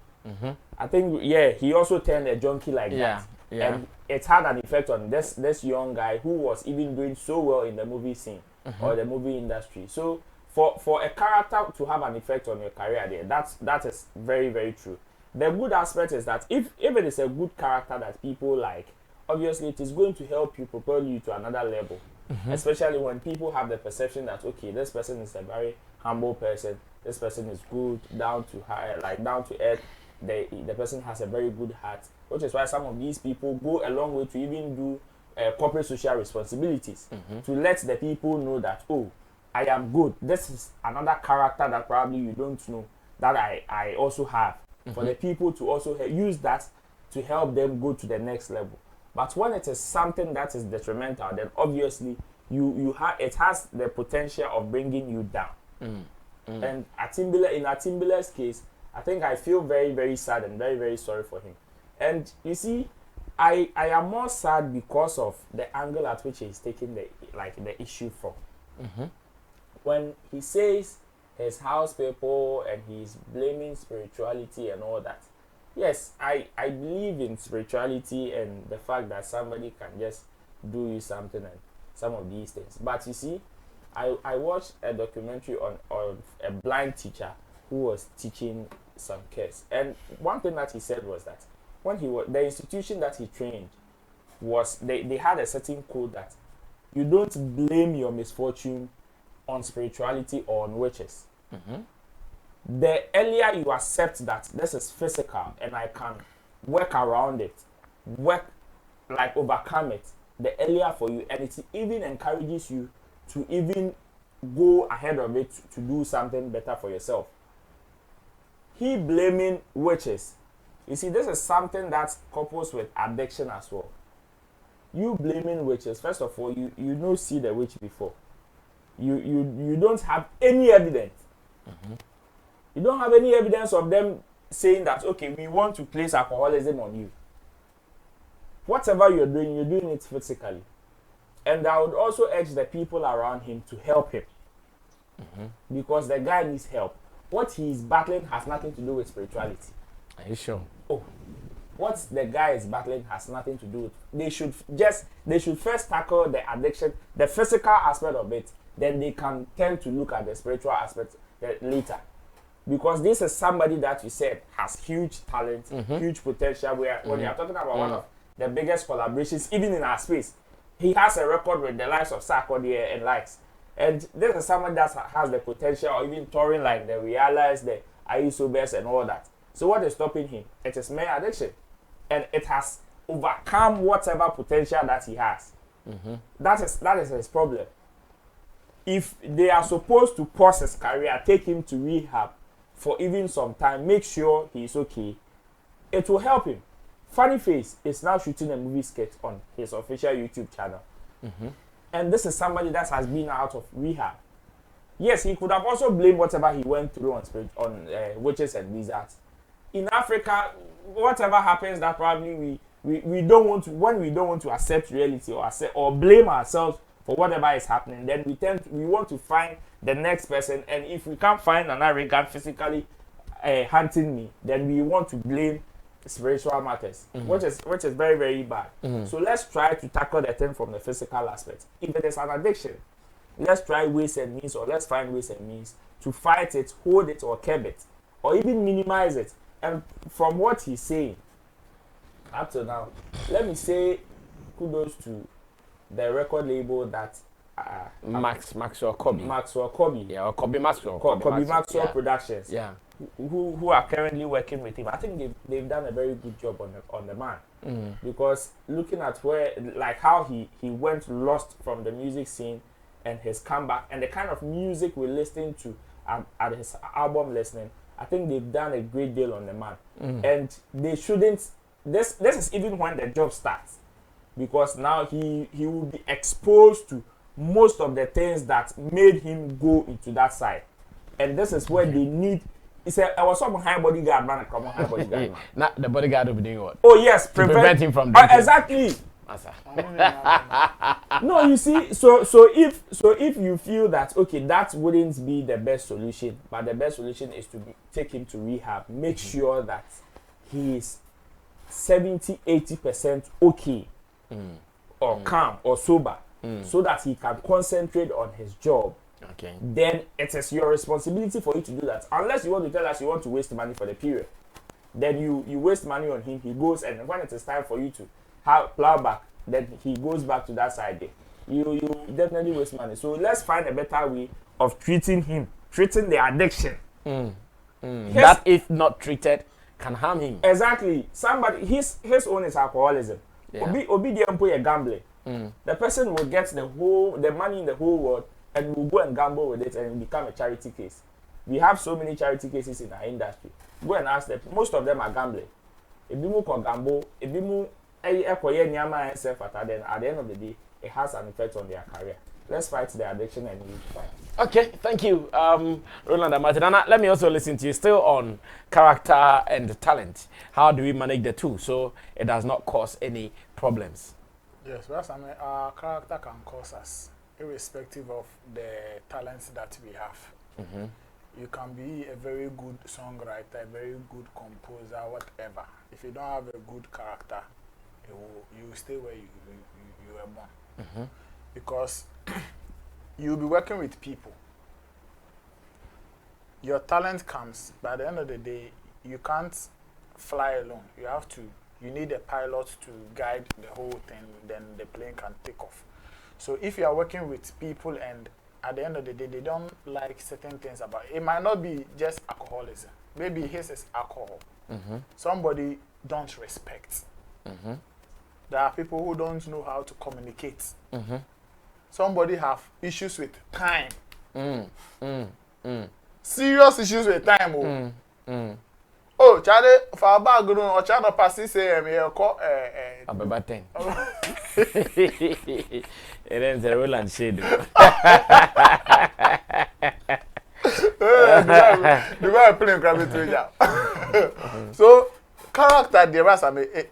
I think, he also turned a junkie like that. And it had an effect on this young guy who was even doing so well in the movie scene or the movie industry. So for a character to have an effect on your career there, that is very, very true. The good aspect is that if it is a good character that people like, obviously it is going to help you propel you to another level. Especially when people have the perception that, okay, this person is a very humble person, this person is good, down to earth, the person has a very good heart, which is why some of these people go a long way to even do corporate social responsibilities, to let the people know that, oh, I am good. This is another character that probably you don't know that I also have. For the people to also use that to help them go to the next level. But when it is something that is detrimental, then obviously it has the potential of bringing you down. And Attimbila, in Attimbila's case, I think I feel very, very sad and very, very sorry for him. And you see, I am more sad because of the angle at which he's taking the issue from. When he says his house people and he's blaming spirituality and all that, yes, I believe in spirituality and the fact that somebody can just do you something and some of these things. But you see, I watched a documentary on a blind teacher who was teaching some kids, and one thing that he said was that when he was the institution that he trained was they had a certain code that you don't blame your misfortune on spirituality or on witches. The earlier you accept that this is physical and I can work around it, overcome it, the earlier for you, and it even encourages you to even go ahead of it to do something better for yourself. He blaming witches. You see, this is something that couples with addiction as well. You blaming witches, first of all, you don't see the witch before. You don't have any evidence. You don't have any evidence of them saying that, okay, we want to place alcoholism on you. Whatever you're doing it physically. And I would also urge the people around him to help him. Because the guy needs help. What he is battling has nothing to do with spirituality. Are you sure? Oh, what the guy is battling has nothing to do with. They should first tackle the addiction, the physical aspect of it. Then they can tend to look at the spiritual aspect later. Because this is somebody that you said has huge talent, huge potential. When you are talking about one of the biggest collaborations, even in our space, he has a record with the likes of Sarkodie and likes. And this is someone that has the potential, or even touring like the Realize, the Ayisobes and all that. So what is stopping him? It is mere addiction. And it has overcome whatever potential that he has. That is his problem. If they are supposed to pause his career, take him to rehab for even some time, make sure he's okay, it will help him. Funny Face is now shooting a movie sketch on his official YouTube channel. And this is somebody that has been out of rehab. Yes, he could have also blamed whatever he went through on witches and wizards. In Africa, whatever happens, that probably we don't want to, when we don't want to accept reality or blame ourselves for whatever is happening, then we want to find the next person, and if we can't find an African physically hunting me, then we want to blame spiritual matters, which is very, very bad. So let's try to tackle the thing from the physical aspect. If it is an addiction, let's try ways and means, or let's find ways and means to fight it, hold it, or curb it, or even minimize it. And from what he's saying up to now, let me say kudos to the record label that Maxwell Kobe. Yeah, or Kobe Maxwell. Kobe Maxwell Productions. Yeah. Who are currently working with him. I think they've done a very good job on the man. Because looking at how he went lost from the music scene and his comeback and the kind of music we're listening to at his album listening, I think they've done a great deal on the man. And they shouldn't. This is even when the job starts, because now he will be exposed to most of the things that made him go into that side, and this is where they need. He said, "I was some high bodyguard man, come on, high bodyguard." Not the bodyguard will be doing what? Oh yes, prevent him from doing exactly. No, you see, so if you feel that okay, that wouldn't be the best solution, but the best solution is to take him to rehab. Make sure that he is 70-80% okay, or calm or sober, so that he can concentrate on his job. Okay. Then it is your responsibility for you to do that. Unless you want to tell us you want to waste money for the period, then you waste money on him. He goes, and when it is time for you to plow back, then he goes back to that side there. You definitely waste money. So let's find a better way of treating the addiction. That if not treated can harm him. Exactly. Somebody his own is alcoholism. Obedient gambling. The person will get the money in the whole world and will go and gamble with it and become a charity case. We have so many charity cases in our industry. Go and ask them. Most of them are gambling. Ebimu ko gamble, ebimu then at the end of the day, it has an effect on their career. let's fight the addiction and you fight. Okay, thank you, Roland and Martin. Let me also listen to you. Still on character and talent. How do we manage the two so it does not cause any problems? Yes, well, I mean, our character can cause us, irrespective of the talents that we have. Mm-hmm. You can be a very good songwriter, a very good composer, whatever. If you don't have a good character, you will stay where you were born. Mm-hmm. Because you'll be working with people. Your talent comes, but at the end of the day, you can't fly alone. You need a pilot to guide the whole thing, then the plane can take off. So if you are working with people and at the end of the day, they don't like certain things about it. It might not be just alcoholism. Maybe his is alcohol. Mm-hmm. Somebody don't respect. Mm-hmm. There are people who don't know how to communicate. Mm-hmm. Somebody have issues with time. Serious issues with time. Oh, Charlie, for our background, or Charlie passing say, me call about 10. It ends a roll and shade. The way I play gravity. So, character,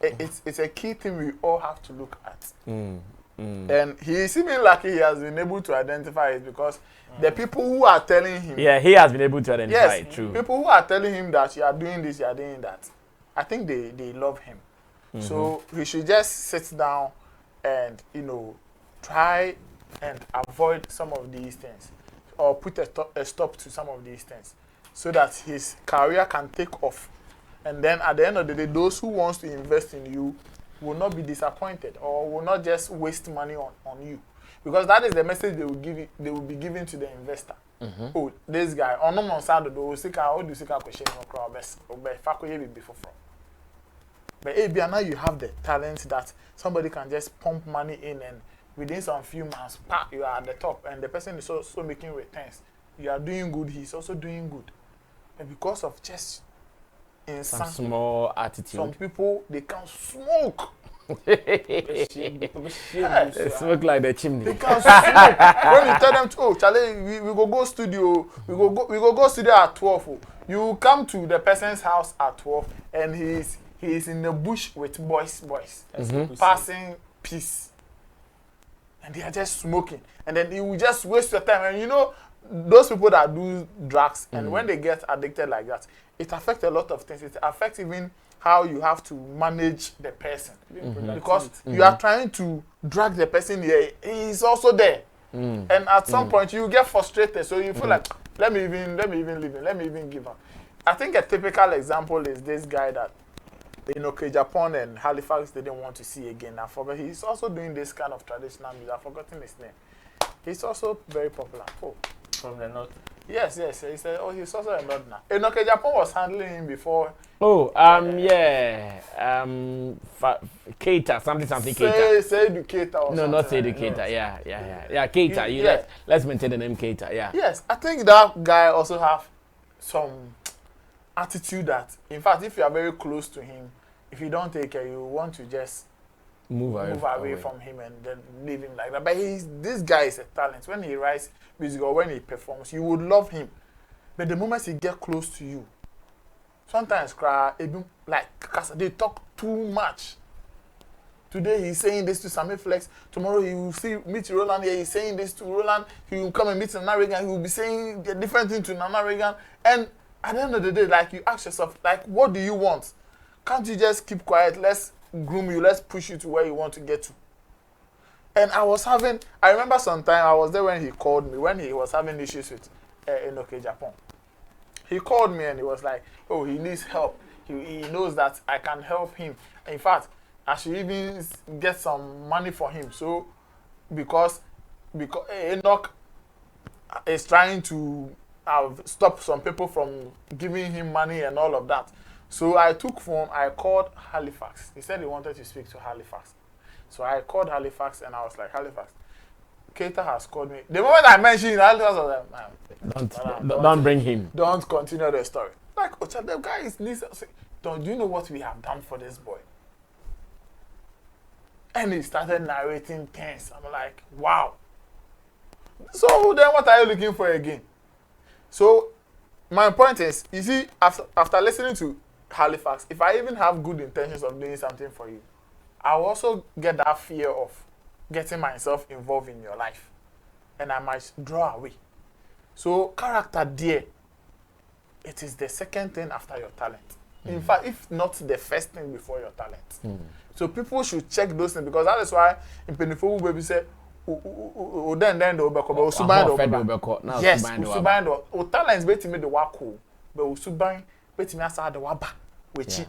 it's a key thing we all have to look at. And he seeming like he has been able to identify it because the people who are telling him. Yeah, he has been able to identify it, true. People who are telling him that you are doing this, you are doing that. I think they love him. Mm-hmm. So he should just sit down and, try and avoid some of these things. Or put a stop to some of these things. So that his career can take off. And then at the end of the day, those who wants to invest in you will not be disappointed or will not just waste money on you. Because that is the message they will be giving to the investor. Mm-hmm. Oh, this guy, on no side of the question before. But now you have the talent that somebody can just pump money in and within some few months, you are at the top and the person is also making returns. You are doing good, he's also doing good. And because of just some small attitude. Some people, they can smoke. They smoke like the chimney. They can smoke. When you tell them, oh, Charlie, we go studio. We go studio at 12. You come to the person's house at 12 and he's in the bush with boys, mm-hmm. passing peace. And they are just smoking. And then you will just waste your time. And those people that do drugs, and when they get addicted like that, it affects a lot of things. It affects even how you have to manage the person. Mm-hmm. Because you are trying to drag the person here. He's also there. And at some point, you get frustrated. So you feel like, let me even leave him. Let me even give up. I think a typical example is this guy that, Japan and Halifax didn't want to see again. I forgot. He's also doing this kind of traditional music. I've forgotten his name. He's also very popular. Oh. From the north. Yes. He said, he's also a north now. Enoke Japan was handling him before. Oh, Keita, something Keita. Say educator or no, something. not say educator. Yeah, Keita. Let's maintain the name Keita. Yeah. Yes, I think that guy also have some attitude that, in fact, if you are very close to him, if you don't take care, you want to just move away from him and then leave him like that. But this guy is a talent. When he writes music or when he performs, you would love him. But the moment he get close to you, sometimes they talk too much. Today he's saying this to Sammy Flex. Tomorrow he will meet Roland here. He's saying this to Roland. He will come and meet Nana Reagan. He will be saying a different thing to Nana Reagan. And at the end of the day, you ask yourself, what do you want? Can't you just keep quiet? Let's groom you. Let's push you to where you want to get to. And I remember sometime I was there when he called me, when he was having issues with Enoke Japan. He called me and he was like, oh, he needs help. He knows that I can help him. In fact, I should even get some money for him. So, because Enoch is trying to stop some people from giving him money and all of that. So I took phone, I called Halifax. He said he wanted to speak to Halifax. So I called Halifax and I was like, Halifax, Keita has called me. The moment I mentioned Halifax, I was like, man, don't bring him. Don't continue the story. Like, Ocha, the guy is do you know what we have done for this boy? And he started narrating things. I'm like, wow. So then what are you looking for again? So my point is, you see, after listening to Halifax, if I even have good intentions of doing something for you, I will also get that fear of getting myself involved in your life. And I might draw away. So character there, it is the second thing after your talent. In fact, if not the first thing before your talent. So people should check those things, because that is why in Penifo baby say then the obeko suban yes suban o talents betimi the wako but suban betimi asa the waba wechi.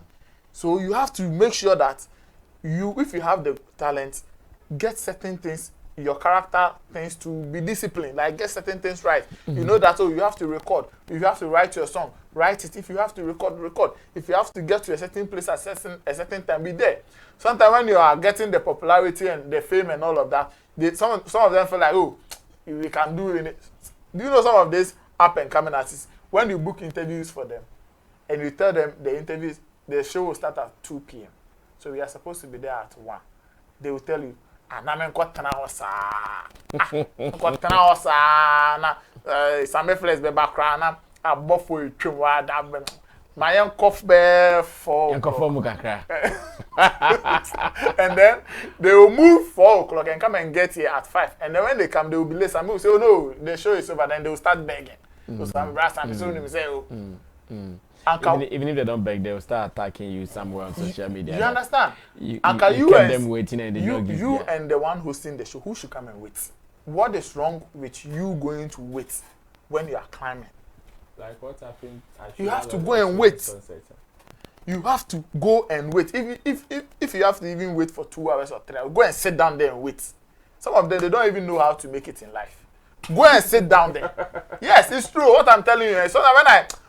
So you have to make sure that if you have the talent, get certain things, your character things, to be disciplined, like get certain things right. You know that, you have to record, if you have to write your song, write it. If you have to record. If you have to get to a certain place at a certain time, be there. Sometimes when you are getting the popularity and the fame and all of that, some of them feel like, oh, we can do it. Do you know some of these up and coming artists, when you book interviews for them and you tell them the show will start at 2 p.m. So we are supposed to be there at 1. They will tell you, na Sammy Flex be background na abofo etwem wa da my cough be for and then they will move 4 o'clock and come and get here at 5. And then when they come, they will be late. Some will say, oh no, the show is over. Then they will start begging. So some brass and so they say, oh. Even if they don't beg, they will start attacking you somewhere on social media. You understand? You kept them waiting and they don't give you and the one hosting the show, who should come and wait? What is wrong with you going to wait when you are climbing? Like what happened? You have to go and wait. You have to go and wait. If you have to even wait for 2 hours or 3 hours, go and sit down there and wait. Some of them, they don't even know how to make it in life. Go and sit down there. Yes, it's true. What I'm telling you. So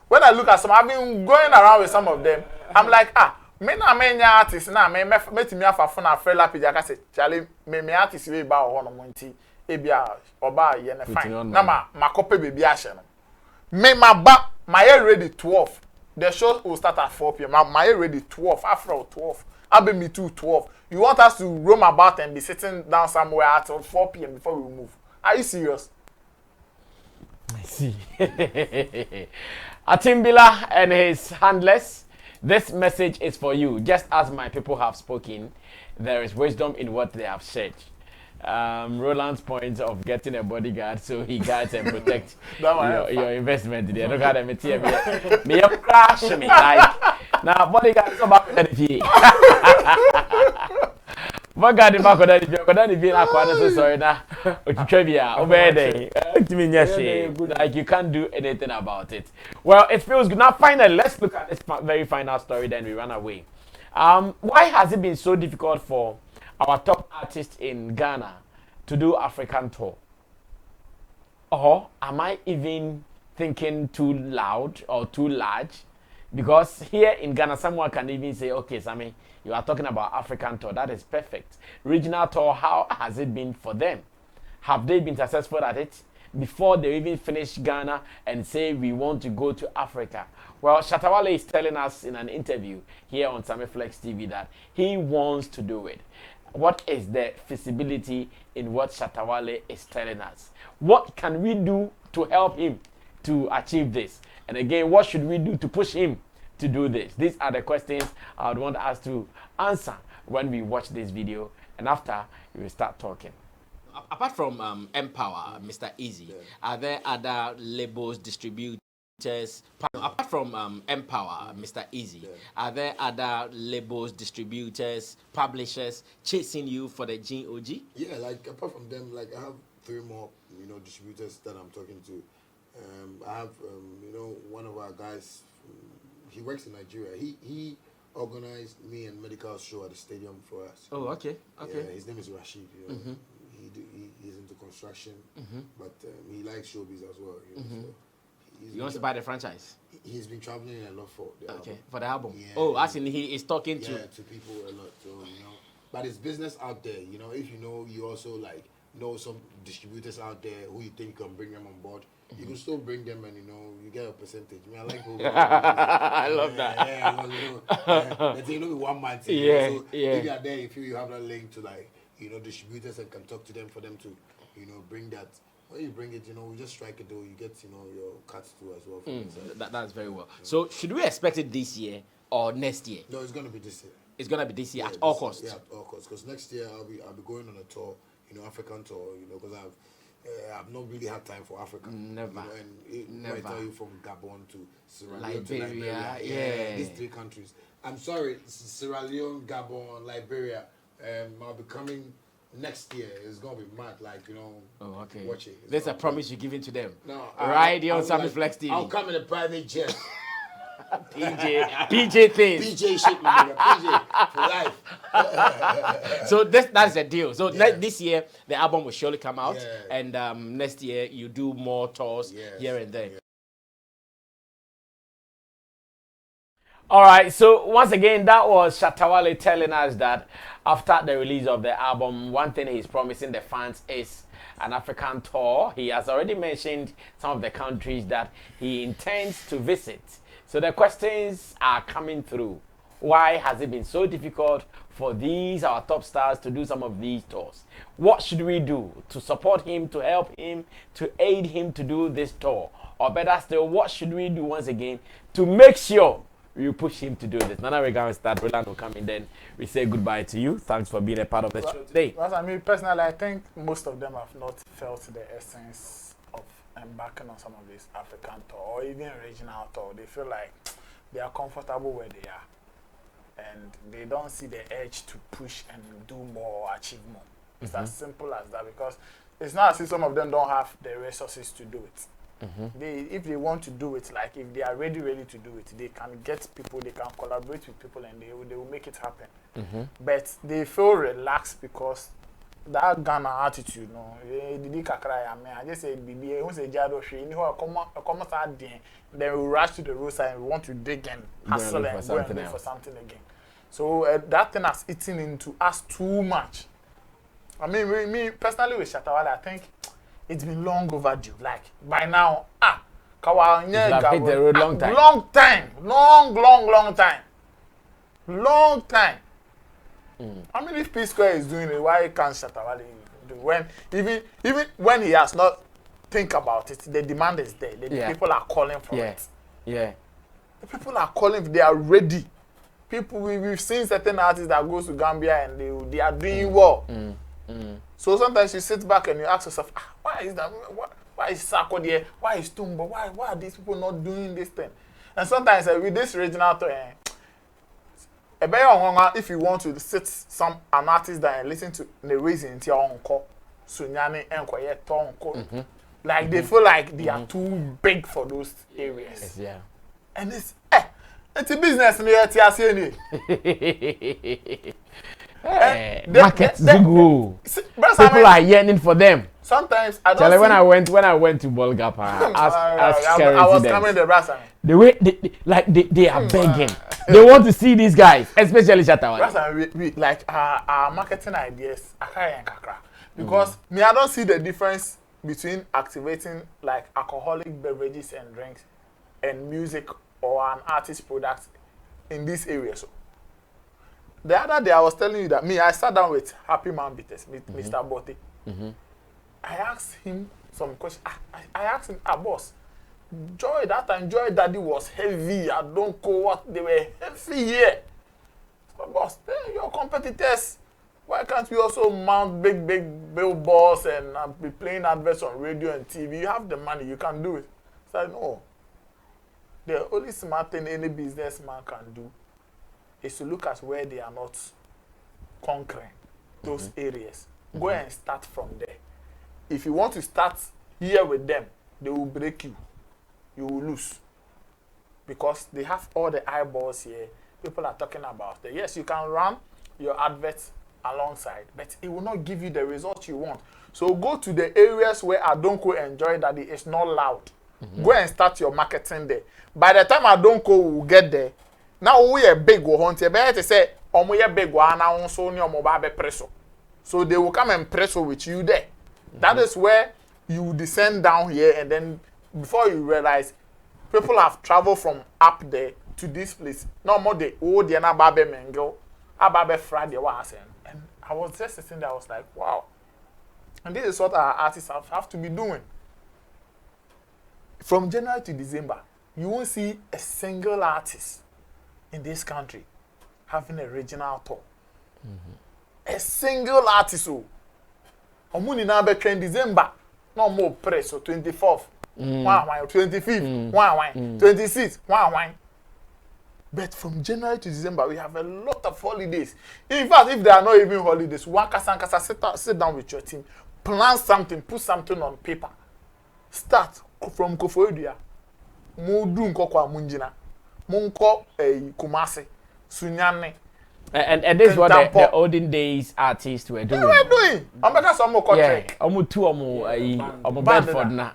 when I look at some, I've been going around with some of them. I'm like, me na me artist na me me afafo na frela page aka say Charlie me artist we ba ho no monti e bia oba ye na fine na ma copy baby ahye no me my ready 12. The show will start at 4 p.m. My ready 12 after 12. I'll me too 12. You want us to roam about and be sitting down somewhere at 4 p.m. before we move? Are you serious? I see. Attimbila and his handlers, this message is for you. Just as my people have spoken, there is wisdom in what they have said. Roland's point of getting a bodyguard so he guards and protects your investment there. Look at them, me crash me like now bodyguard so back at the bodyguard back at the aqua so sorry na trivia over there. Like you can't do anything about it. Well, it feels good. Now finally, let's look at this very final story, then we run away. Why has it been so difficult for our top artists in Ghana to do African tour? Or am I even thinking too loud or too large? Because here in Ghana, someone can even say, okay, Sammy, you are talking about African tour. That is perfect. Regional tour, how has it been for them? Have they been successful at it before they even finish Ghana and say we want to go to Africa? Well, Shatta Wale is telling us in an interview here on Sammy Flex TV that he wants to do it. What is the feasibility in what Shatta Wale is telling us? What can we do to help him to achieve this? And again, what should we do to push him to do this? These are the questions I would want us to answer when we watch this video. And after, we will start talking. Apart from Empower, Mr. Easy, are there other labels, distributors? Apart from Empower, Mr. Easy, are there other labels, distributors, publishers chasing you for the GOG? Yeah, like apart from them, like I have 3 more, distributors that I'm talking to. I have, one of our guys. He works in Nigeria. He organized me and Medical show at the stadium for us. Oh, okay. Yeah, his name is Rashid. He's into construction, but he likes showbiz as well. So he wants to buy the franchise. He's been traveling a lot for the album. For the album. Yeah, oh, as in he is talking to people a lot. So but it's business out there. If you also know some distributors out there who you think can bring them on board. You can still bring them and you get a percentage. I like I love that. The thing, be one man thing. So if you are there, you feel you have that link to distributors and can talk to them for them to, bring that when you bring it, we just strike a deal. You get, your cuts too as well. From inside. That's very well. So should we expect it this year or next year? No, it's gonna be this year. It's gonna be this year at all costs. Yeah, at all costs. Because next year I'll be going on a tour, African tour. Because I've not really had time for Africa. Never. Never. I tell you from Gabon to Sierra Leone Liberia, to Liberia. yeah. These 3 countries. I'm sorry, Sierra Leone, Gabon, Liberia. I'll be coming next year. It's gonna be mad. Oh, okay. Watch it. There's a promise you're giving to them. No, right here on Sammy Flex TV. I'll come in a private jet. PJ things. PJ shit, my nigga. PJ for life. So that's a deal. So this year the album will surely come out, Yeah. and next year you do more tours here and there. All right, so once again, that was Shatta Wale telling us that after the release of the album, one thing he's promising the fans is an African tour. He has already mentioned some of the countries that he intends to visit. So the questions are coming through. Why has it been so difficult for our top stars to do some of these tours? What should we do to support him, to help him, to aid him to do this tour? Or better still, what should we do once again to make sure you push him to do this? Nana, we're going to start. Roland will come in, then we say goodbye to you. Thanks for being a part of the show today. Well, I mean, personally, I think most of them have not felt the essence of embarking on some of this African tour or even regional tour. They feel like they are comfortable where they are, and they don't see the edge to push and do more or achieve more. It's as simple as that, because it's not as if some of them don't have the resources to do it. If they want to do it, like if they are ready to do it, they can get people, they can collaborate with people, and they will make it happen. But they feel relaxed because that Ghana attitude, I just say, BB, who say Jado, then we rush to the roadside and we want to dig and hustle and go and look for something again. So that thing has eaten into us too much. I mean, me personally with Shatta Wale, I think it's been long overdue. Like by now, Kawa hit the road long time. Long time. I mean, if P Square is doing it, why can't Shatta Wale do it? When even when he has not think about it, the demand is there. The people are calling for it. Yeah. The people are calling. They are ready. People, we've seen certain artists that goes to Gambia and they are doing well. So sometimes you sit back and you ask yourself, why is that? Why is Sako there? Why is Tumbo? Why are these people not doing this thing? And sometimes with this regional tour, if you want to sit an artist there and listen to the reason to your uncle, Sunyani and Quiet Tonko, like they feel like they are too big for those areas. Yeah. And it's a business near TSN. Markets do go. People are yearning for them. Sometimes I don't. When I went to Bolgapa, I was coming the brass. The way they are begging. They want to see these guys, especially Shatta Wale. We like our marketing ideas, because I don't see the difference between activating like alcoholic beverages and drinks and music or an artist product in this area. So the other day I was telling you that I sat down with Happy Man Beaters, Mr. Bote. I asked him some questions. I asked him, boss, Joy Daddy was heavy. I don't know what they were heavy here. So, boss, your competitors, why can't we also mount big billboards and be playing adverts on radio and TV? You have the money, you can do it. So I no. The only smart thing any businessman can do is to look at where they are not conquering those areas. Go and start from there. If you want to start here with them, they will break you. You will lose. Because they have all the eyeballs here. People are talking about it. Yes, you can run your adverts alongside, but it will not give you the result you want. So go to the areas where Adonko enjoy that it's not loud. Go and start your marketing there. By the time Adonko will get there, now we are big go hunt. You better say, we are big go now so near mobile presso. So they will come and presso with you there. That is where you descend down here, and then before you realize, people have traveled from up there to this place. No more the na babe mengo, ababe Friday was, and I was just sitting there. I was like, wow. And this is what our artists have to be doing. From January to December, you won't see a single artist in this country having a regional tour. A single artist. Omuni na be train December. No more press. So 24th. 25th. 26th. But from January to December, we have a lot of holidays. In fact, if there are not even holidays, sit down with your team, plan something, put something on paper. Start from Kofoedia. Modu nkoko amunjina. Munko Kumasi. Sunyane. And this is what the olden days artists were doing. They were doing. I'm better some more country. Omu two omu Bedford na.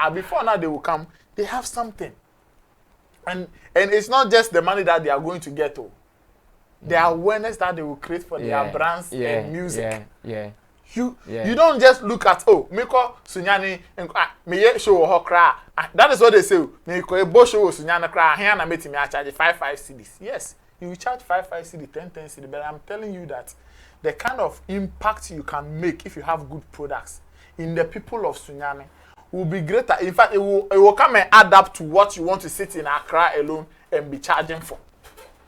Before now they will come, they have something. And it's not just the money that they are going to get. The awareness that they will create for their brands and music. You don't just look at Miko Sunyani and me show her cry. That is what they say. Miko Ebo show Sunyana cry. Here na meti me charge 5 CDs. Yes, you will charge 5 CD, 10 CD. But I'm telling you that the kind of impact you can make if you have good products in the people of Sunyani will be greater. In fact, it will come and add up to what you want to sit in Accra alone and be charging for.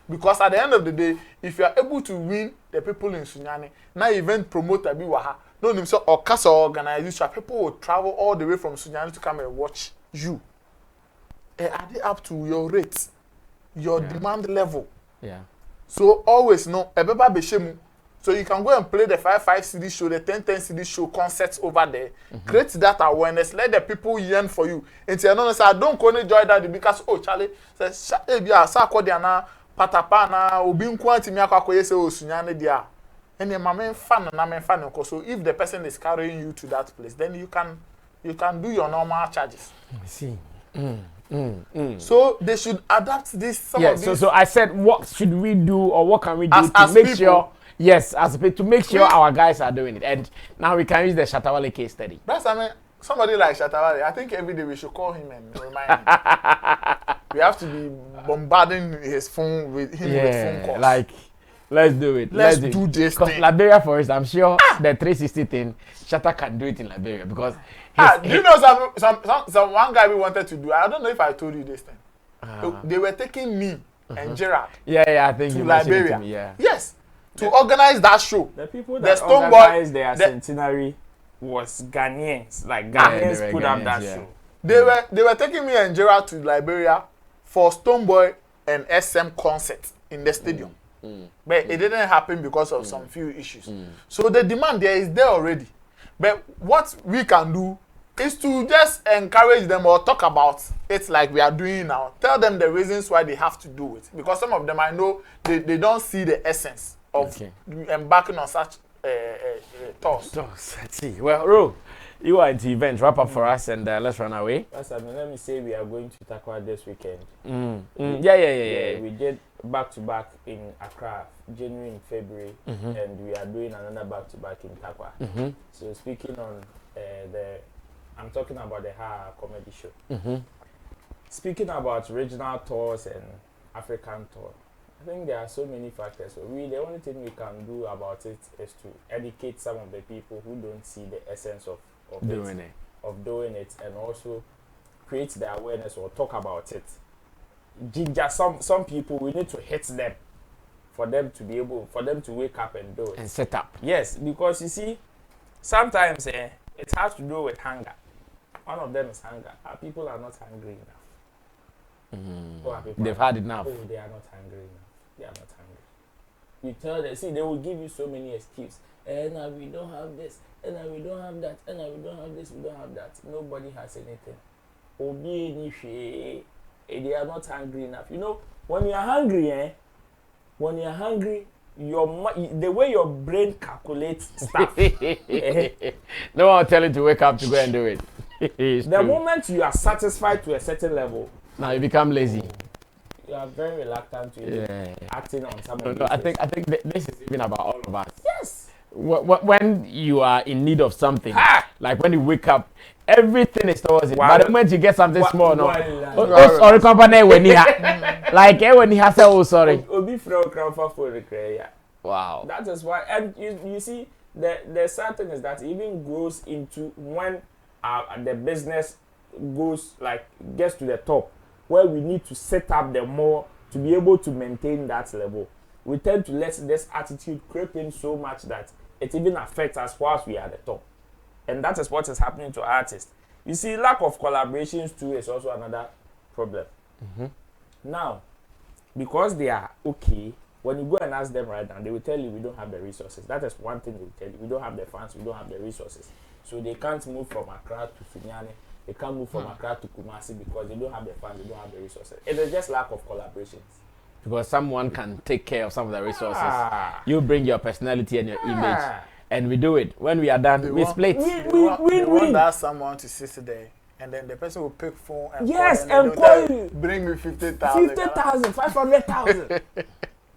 Because at the end of the day, if you are able to win the people in Sunyani, now event promoter be waha, no name so or cast or organization, people will travel all the way from Sunyani to come and watch you. Add it up to your rates, your demand level. Yeah. So always know ebeba beshemu. So you can go and play the 5 CD show, the 10 CD show concerts over there. Create that awareness. Let the people yearn for you. And say, no, I don't go enjoy that because Charlie says, patapana obinkwanti mi akwakoye se osunyane dia. And your mamen fan na men fan. So if the person is carrying you to that place, then you can do your normal charges. I see. So they should adapt this. So I said, what should we do or what can we do to make sure? Yes, to make sure our guys are doing it. And now we can use the Shatta Wale case study. That's somebody like Shatta Wale. I think every day we should call him and remind him. We have to be bombarding his phone with him with phone calls. Like, let's do it. Let's do this thing. Liberia, for instance, I'm sure the 360 thing, Shatta can do it in Liberia because. Do you know some one guy we wanted to do? I don't know if I told you this thing. They were taking me and Gerard. I think to you Liberia. To me, Yes. To organize that show. The people that organized their centenary was Ghanaians. Like Ghanaians put up that show. They were taking me and Gerard to Liberia for Stonebwoy and SM concert in the stadium. But it didn't happen because of some few issues. So the demand there is there already. But what we can do is to just encourage them or talk about it like we are doing now. Tell them the reasons why they have to do it. Because some of them, I know, they don't see the essence of embarking on such tours. Let's see. Well, Ro, you are into events. Wrap up for us and let's run away. Let me say we are going to Takwa this weekend. Yeah. We did back-to-back in Accra, January and February, and we are doing another back-to-back in Takwa. So speaking on I'm talking about the Ha comedy show. Speaking about regional tours and African tour, I think there are so many factors. So the only thing we can do about it is to educate some of the people who don't see the essence of doing it, and also create the awareness or talk about it. Ginger some people, we need to hit them for them to wake up and do it and set up. Yes, because you see, sometimes it has to do with hunger. One of them is hunger. Our people are not hungry enough. They've had enough. They are not hungry enough. They are not hungry. You tell them, they will give you so many excuses. We don't have this, we don't have that, we don't have this, we don't have that. Nobody has anything. They are not hungry enough. You know, when you are hungry, the way your brain calculates stuff. No one will tell you to wake up to go and do it. The moment you are satisfied to a certain level, now you become lazy. You are very reluctant to acting on some of I think this is even about all of us. Yes. When you are in need of something, like when you wake up, everything is towards it. But the moment you get something small, sorry, company when he like when he has sorry. Wow. Wow. That is why, and you see, the sad thing is that it even grows into when the business gets to the top, where we need to set up the more to be able to maintain that level. We tend to let this attitude creep in so much that it even affects us whilst we are at the top. And that is what is happening to artists. You see, lack of collaborations too is also another problem. Now, because they are okay, when you go and ask them right now, they will tell you we don't have the resources. That is one thing they will tell you. We don't have the funds, we don't have the resources. So they can't move from Accra to Sunyani. They can't move from Accra to Kumasi because they don't have the funds, they don't have the resources. It is just lack of collaborations. Because someone can take care of some of the resources. You bring your personality and your image, and we do it. When we are done, we split. We want that someone to sit there, and then the person will pick phone and call you. Bring me 50,000. 50,000, 500,000.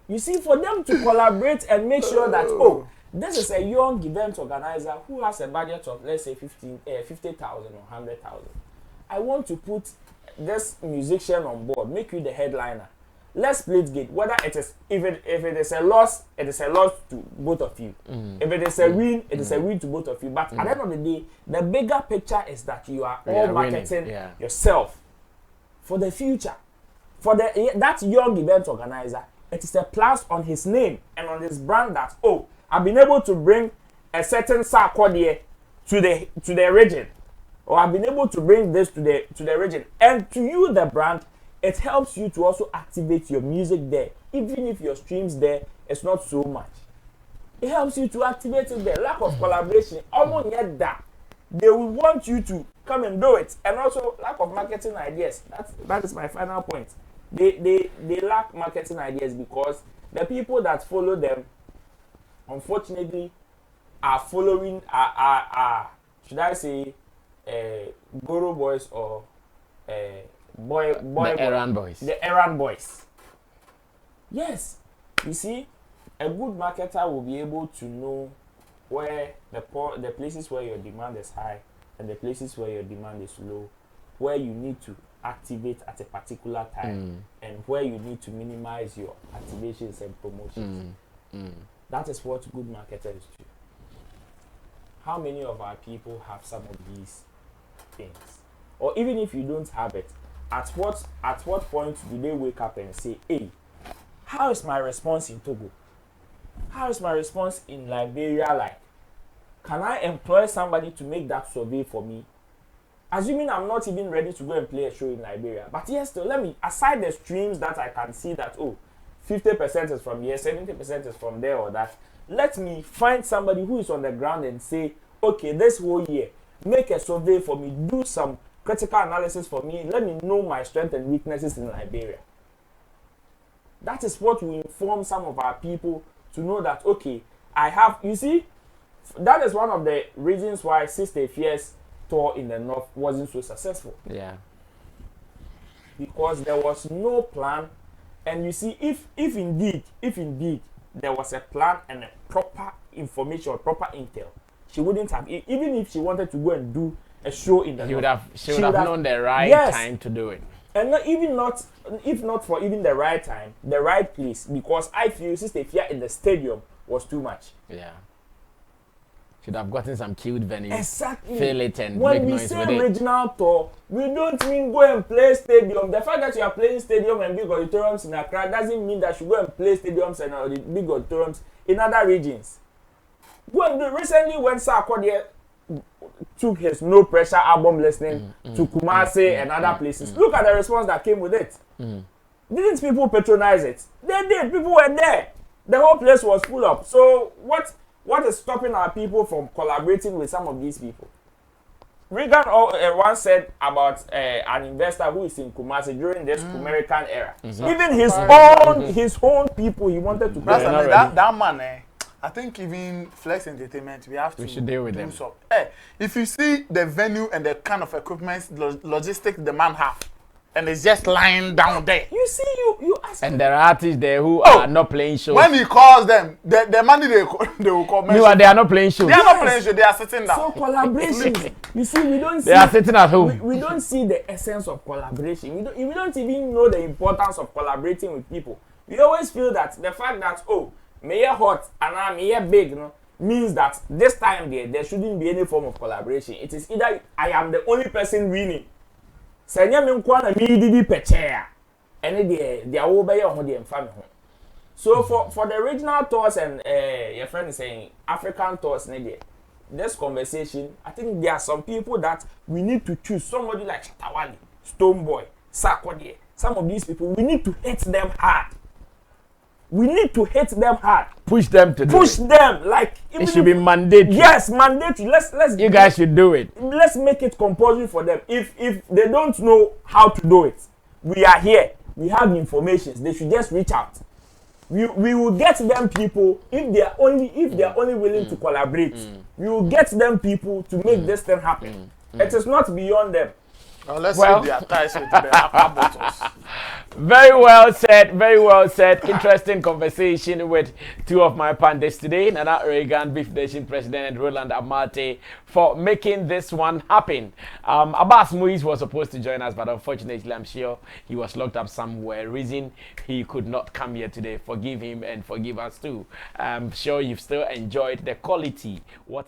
You see, for them to collaborate and make sure that, this is a young event organizer who has a budget of, let's say, 50,000 or 100,000. I want to put this musician on board, make you the headliner. Let's split gate. Whether it is, if it is a loss, it is a loss to both of you. If it is a win, it is a win to both of you. But at the end of the day, the bigger picture is that you are all marketing yourself for the future. For that young event organizer, it is a plus on his name and on his brand that, I've been able to bring a certain sarcodie to the region, or I've been able to bring this to the region, and to you, the brand, it helps you to also activate your music there, even if your streams there is not so much. It helps you to activate it there. Lack of collaboration, almost yet that they will want you to come and do it, and also lack of marketing ideas. That is my final point. They lack marketing ideas because the people that follow them, unfortunately, are following should I say Goro boys or the errand boys. The errand boys. Yes. You see, a good marketer will be able to know where the places where your demand is high and the places where your demand is low, where you need to activate at a particular time and where you need to minimize your activations and promotions. That is what good marketers do. How many of our people have some of these things? Or even if you don't have it, at what point do they wake up and say, hey, how is my response in Togo? How is my response in Liberia like? Can I employ somebody to make that survey for me? Assuming I'm not even ready to go and play a show in Liberia. But yes, still, let me, aside the streams that I can see that, 50% is from here, 70% is from there or that, let me find somebody who is on the ground and say, okay, this whole year, make a survey for me, do some critical analysis for me, let me know my strengths and weaknesses in Liberia. That is what will inform some of our people to know that, okay, you see, that is one of the reasons why Sister Fierce tour in the North wasn't so successful. Yeah. Because there was no plan. And you see, if indeed there was a plan and a proper information or proper intel, she wouldn't have, even if she wanted to go and do a show in the North, she would have known the right time to do it. And if not for even the right time, the right place, because I feel Sister Fia in the stadium was too much. Yeah. Should have gotten some cute venues. Exactly. Fill it and when make we noise say with it. regional tour, we don't mean go and play stadium. The fact that you are playing stadium and big auditoriums in Accra doesn't mean that you go and play stadiums and big auditoriums in other regions. Recently when Sarkodie took his No Pressure album listening to Kumasi and other places, look at the response that came with it. Didn't people patronize it? They did. People were there. The whole place was full up. So what is stopping our people from collaborating with some of these people? Reagan once said about an investor who is in Kumasi during this American era. Even his own people, he wanted to. That man, I think even Flex Entertainment, we should deal with them. So, if you see the venue and the kind of equipment, logistics the man have, and it's just lying down there. You see, you ask. And there are artists there who are not playing shows. When he calls them, the money they will call. They are not playing shows. They are not playing shows. They are sitting down. So collaboration. You see, we don't see. They are sitting at home. We don't see the essence of collaboration. We don't even know the importance of collaborating with people. We always feel that the fact that me hot and me big, means that this time there shouldn't be any form of collaboration. It is either I am the only person winning. Senya me nkwa na me didi peche and they are all by your family. So for the regional tours and your friend is saying African tours, this conversation, I think there are some people that we need to choose. Somebody like Shatta Wale, Stonebwoy, Sarkodie. Some of these people, we need to hit them hard. We need to hit them hard. Push them to push them like it should be mandatory. Yes, mandatory. Let's you guys should do it. Let's make it compulsory for them. If they don't know how to do it, we are here. We have information. They should just reach out. We will get them people if they are only willing to collaborate. We will get them people to make this thing happen. It is not beyond them. Let's see the ties with the aqua bottles. Very well said, very well said. Interesting conversation with two of my panelists today, Nana Reagan, Beef Nation President, and Roland Amate, for making this one happen. Abbas Muiz was supposed to join us, but unfortunately, I'm sure he was locked up somewhere. Reason he could not come here today. Forgive him and forgive us too. I'm sure you've still enjoyed the quality. What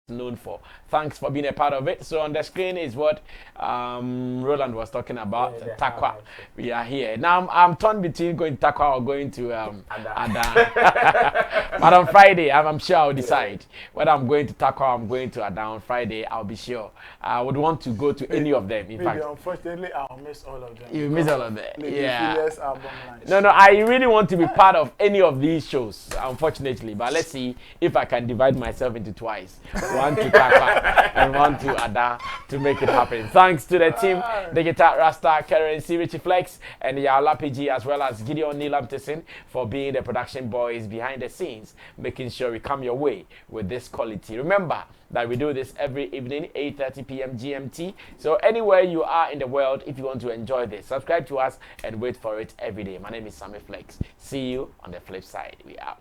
known for. Thanks for being a part of it. So on the screen is what Roland was talking about, Takwa. We are here. Now I'm torn between going to Takwa or going to Ada. But on Friday, I'm sure I'll decide whether I'm going to Takwa or I'm going to Ada. On Friday, I'll be sure. I would want to go to any of them. In fact, unfortunately, I'll miss all of them. You miss all of them. Yeah. Album No, I really want to be part of any of these shows, unfortunately. But let's see if I can divide myself into twice. One to Takwa and one to Ada to make it happen. Thanks to the team, the Guitar Rasta, Currency, Richie Flex, and Yala PG, as well as Gideon Nilamtesin for being the production boys behind the scenes, making sure we come your way with this quality. Remember that we do this every evening, 8:30 p.m. GMT. So anywhere you are in the world, if you want to enjoy this, subscribe to us and wait for it every day. My name is Sammy Flex. See you on the flip side. We out.